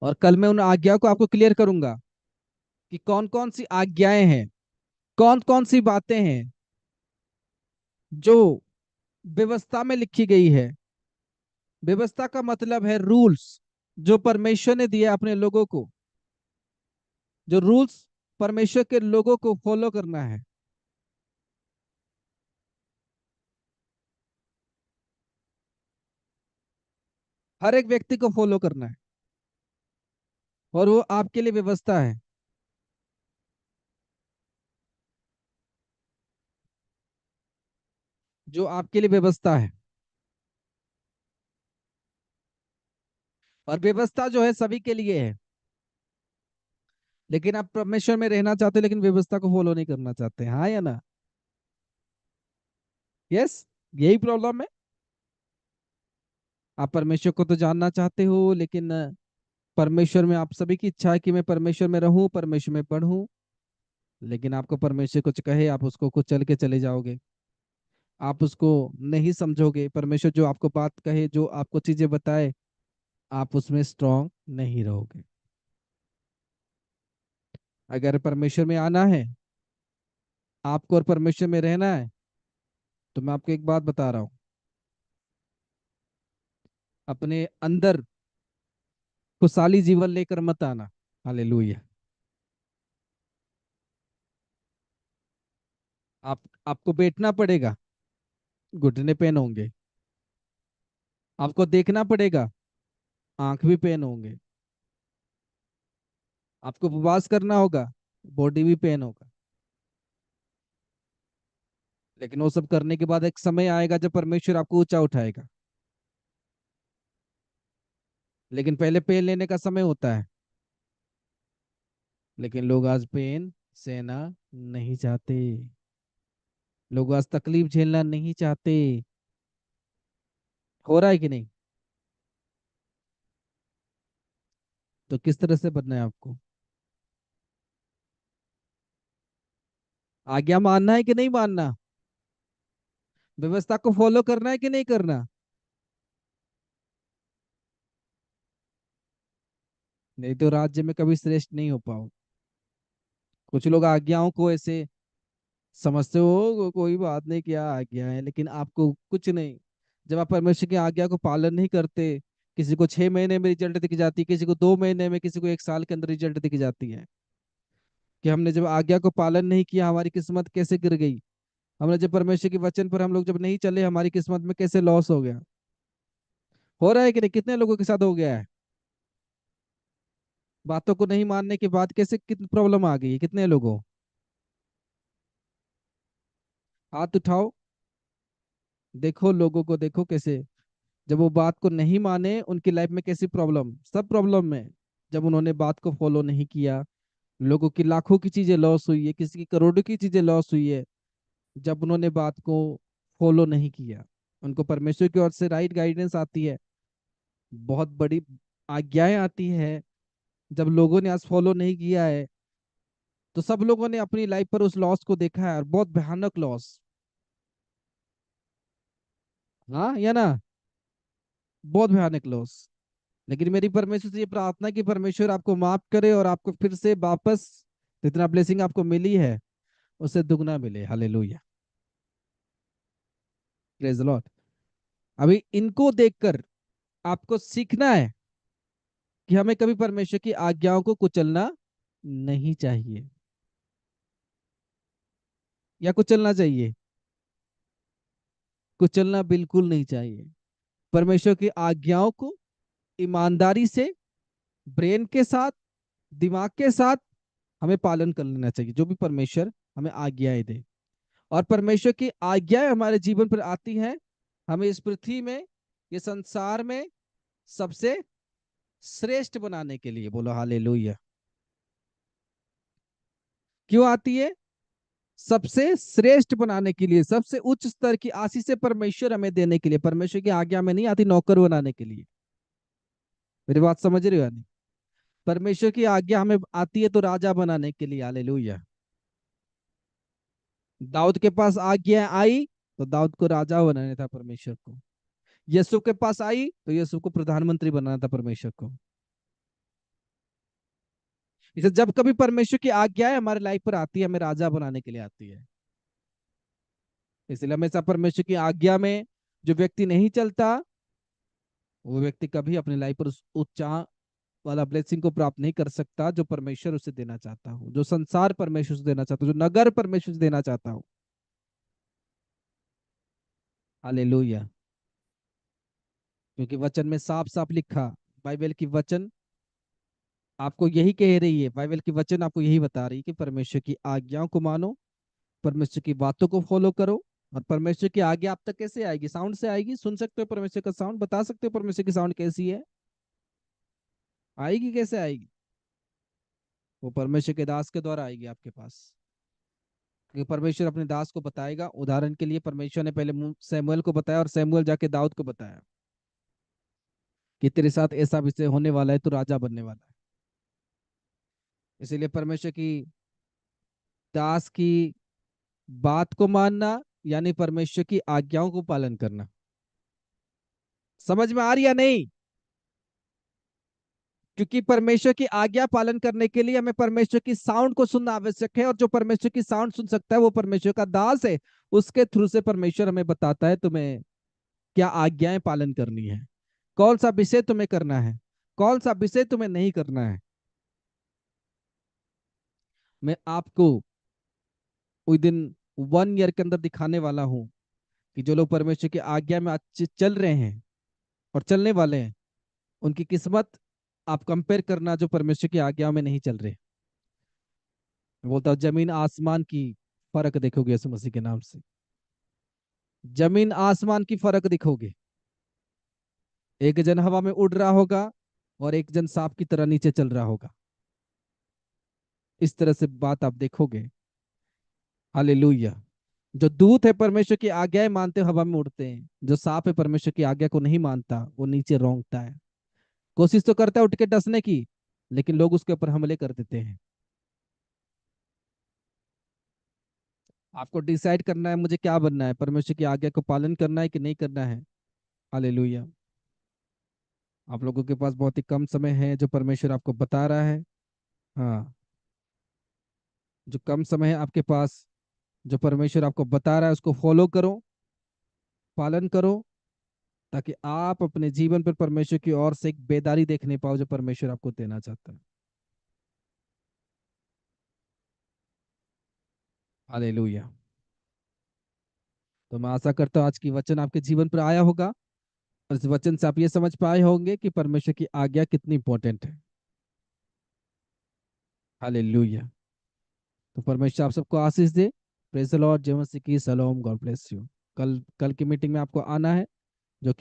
और कल मैं उन आज्ञाओं को आपको क्लियर करूंगा कि कौन कौन सी आज्ञाएं हैं, कौन कौन सी बातें हैं जो व्यवस्था में लिखी गई है। व्यवस्था का मतलब है रूल्स, जो परमेश्वर ने दिया अपने लोगों को, जो रूल्स परमेश्वर के लोगों को फॉलो करना है। हर एक व्यक्ति को फॉलो करना है, और वो आपके लिए व्यवस्था है। जो आपके लिए व्यवस्था है। और व्यवस्था जो है सभी के लिए है, लेकिन आप परमेश्वर में रहना चाहते हो लेकिन व्यवस्था को फॉलो नहीं करना चाहते, हाँ या ना? यस, यही प्रॉब्लम है। आप परमेश्वर को तो जानना चाहते हो, लेकिन परमेश्वर में आप सभी की इच्छा है कि मैं परमेश्वर में रहूं, परमेश्वर में पढ़ूं, लेकिन आपको परमेश्वर कुछ कहे आप उसको कुछ चल के चले जाओगे। आप उसको नहीं समझोगे। परमेश्वर जो आपको बात कहे, जो आपको चीजें बताए, आप उसमें स्ट्रांग नहीं रहोगे। अगर परमेश्वर में आना है आपको और परमेश्वर में रहना है, तो मैं आपको एक बात बता रहा हूँ, अपने अंदर खुशहाली जीवन लेकर मत आना। हालेलुया। आप आपको बैठना पड़ेगा, घुटने पेन होंगे। आपको देखना पड़ेगा, आंख भी पेन होंगे। आपको उपवास करना होगा, बॉडी भी पेन होगा। लेकिन वो सब करने के बाद एक समय आएगा जब परमेश्वर आपको ऊंचा उठाएगा। लेकिन पहले पेन लेने का समय होता है। लेकिन लोग आज पेन सहना नहीं चाहते। लोग आज तकलीफ झेलना नहीं चाहते। हो रहा है कि नहीं? तो किस तरह से बनना है आपको? आज्ञा मानना है कि नहीं मानना? व्यवस्था को फॉलो करना है कि नहीं करना? नहीं तो राज्य में कभी श्रेष्ठ नहीं हो पाओ। कुछ लोग आज्ञाओं को ऐसे समझते हो, कोई बात नहीं, क्या आज्ञा है, लेकिन आपको कुछ नहीं। जब आप परमेश्वर की आज्ञा को पालन नहीं करते, किसी को 6 महीने में रिजल्ट दिख जाती है, किसी को 2 महीने में, किसी को 1 साल के अंदर रिजल्ट दिख जाती है। कि हमने जब आज्ञा को पालन नहीं किया, हमारी किस्मत कैसे गिर गई। हमने जब परमेश्वर के वचन पर हम लोग जब नहीं चले, हमारी किस्मत में कैसे लॉस हो गया। हो रहा है कि नहीं? कितने लोगों के साथ हो गया है? बातों को नहीं मानने के बाद कैसे कितनी प्रॉब्लम आ गई है कितने लोगों। हाथ उठाओ, देखो लोगों को, देखो कैसे जब वो बात को नहीं माने उनकी लाइफ में कैसी प्रॉब्लम, सब प्रॉब्लम में। जब उन्होंने बात को फॉलो नहीं किया, लोगों की लाखों की चीजें लॉस हुई है, किसी की करोड़ों की चीजें लॉस हुई है। जब उन्होंने बात को फॉलो नहीं किया, उनको परमेश्वर की ओर से राइट गाइडेंस आती है, बहुत बड़ी आज्ञाएं आती है। जब लोगों ने आज फॉलो नहीं किया है, तो सब लोगों ने अपनी लाइफ पर उस लॉस को देखा है, और बहुत भयानक लॉस। हाँ या ना? बहुत भयानक लॉस। लेकिन मेरी परमेश्वर से ये प्रार्थना कि परमेश्वर आपको माफ करे और आपको फिर से वापस जितना ब्लेसिंग आपको मिली है उससे दुगना मिले। Hallelujah, praise Lord. अभी इनको देखकर आपको सीखना है कि हमें कभी परमेश्वर की आज्ञाओं को कुचलना नहीं चाहिए, या कुचलना चाहिए? कुचलना बिल्कुल नहीं चाहिए। परमेश्वर की आज्ञाओं को ईमानदारी से, ब्रेन के साथ, दिमाग के साथ हमें पालन कर लेना चाहिए, जो भी परमेश्वर हमें आज्ञाएं दे। और परमेश्वर की आज्ञाएं हमारे जीवन पर आती हैं हमें इस पृथ्वी में, ये संसार में सबसे श्रेष्ठ बनाने के लिए। बोलो हालेलुया। क्यों आती है? सबसे श्रेष्ठ बनाने के लिए, सबसे उच्च स्तर की आशीष परमेश्वर हमें देने के लिए। परमेश्वर की आज्ञा में नहीं आती नौकर बनाने के लिए। मेरी बात समझ रही हो या नहीं? परमेश्वर की आज्ञा हमें आती है तो राजा बनाने के लिए। हालेलुया। दाऊद के पास आज्ञा आई तो दाऊद को राजा बनाना था परमेश्वर को। यीशु के पास आई तो यीशु को प्रधानमंत्री बनाना था परमेश्वर को। इसे जब कभी परमेश्वर की आज्ञा हमारे लाइफ पर आती है, हमें राजा बनाने के लिए आती है। इसलिए हमेशा परमेश्वर की आज्ञा में जो व्यक्ति नहीं चलता, वो व्यक्ति कभी अपनी लाइफ पर उस उच्चा वाला ब्लेसिंग को प्राप्त नहीं कर सकता जो परमेश्वर उसे देना चाहता हो, जो संसार परमेश्वर से देना चाहता हो, जो नगर परमेश्वर से देना चाहता हो। हालेलुया। क्योंकि वचन में साफ साफ लिखा, बाइबल की वचन आपको यही कह रही है, बाइबल की वचन आपको यही बता रही है कि परमेश्वर की आज्ञाओं को मानो, परमेश्वर की बातों को फॉलो करो। और परमेश्वर की आज्ञा आप तक कैसे आएगी? साउंड से आएगी। सुन सकते हो परमेश्वर का साउंड? बता सकते हो परमेश्वर की साउंड कैसी है? आएगी, कैसे आएगी? वो परमेश्वर के दास के द्वारा आएगी आपके पास। क्योंकि परमेश्वर अपने दास को बताएगा। उदाहरण के लिए परमेश्वर ने पहले सैमुअल को बताया, और सैमुअल जाके दाऊद को बताया कि तेरे साथ ऐसा विषय होने वाला है, तो राजा बनने वाला है। इसीलिए परमेश्वर की दास की बात को मानना, यानी परमेश्वर की आज्ञाओं को पालन करना। समझ में आ रही या नहीं? क्योंकि परमेश्वर की आज्ञा पालन करने के लिए हमें परमेश्वर की साउंड को सुनना आवश्यक है, और जो परमेश्वर की साउंड सुन सकता है वो परमेश्वर का दास है। उसके थ्रू से परमेश्वर हमें बताता है तुम्हें क्या आज्ञाएं पालन करनी है, कौन सा विषय तुम्हें करना है, कौन सा विषय तुम्हें नहीं करना है। मैं आपको उस दिन 1 ईयर के अंदर दिखाने वाला हूं कि जो लोग परमेश्वर की आज्ञा में अच्छे चल रहे हैं और चलने वाले हैं, उनकी किस्मत आप कंपेयर करना जो परमेश्वर की आज्ञा में नहीं चल रहे। मैं बोलता हूँ जमीन आसमान की फर्क देखोगे यीशु मसीह के नाम से। जमीन आसमान की फर्क दिखोगे। एक जन हवा में उड़ रहा होगा और एक जन सांप की तरह नीचे चल रहा होगा। इस तरह से बात आप देखोगे। हालेलुया। जो दूत है परमेश्वर की आज्ञाएं मानते हवा में उड़ते हैं। जो सांप है परमेश्वर की आज्ञा को नहीं मानता, वो नीचे रोंगता है। कोशिश तो करता है उठ के डसने की, लेकिन लोग उसके ऊपर हमले कर देते हैं। आपको डिसाइड करना है मुझे क्या बनना है, परमेश्वर की आज्ञा को पालन करना है कि नहीं करना है। हालेलुया। आप लोगों के पास बहुत ही कम समय है जो परमेश्वर आपको बता रहा है। हाँ, जो कम समय है आपके पास, जो परमेश्वर आपको बता रहा है उसको फॉलो करो, पालन करो, ताकि आप अपने जीवन पर परमेश्वर की ओर से एक बेदारी देखने पाओ जो परमेश्वर आपको देना चाहता है। हालेलुया। तो मैं आशा करता हूँ आज की वचन आपके जीवन पर आया होगा, और इस वचन से आप ये समझ पाए होंगे कि परमेश्वर की आज्ञा कितनी इंपॉर्टेंट है। हालेलुया। तो परमेश्वर आप सबको आशीष दे। Praise the Lord. जय मसीह की। सलाम। God bless you. कल कल की मीटिंग में आपको आना है, जो कि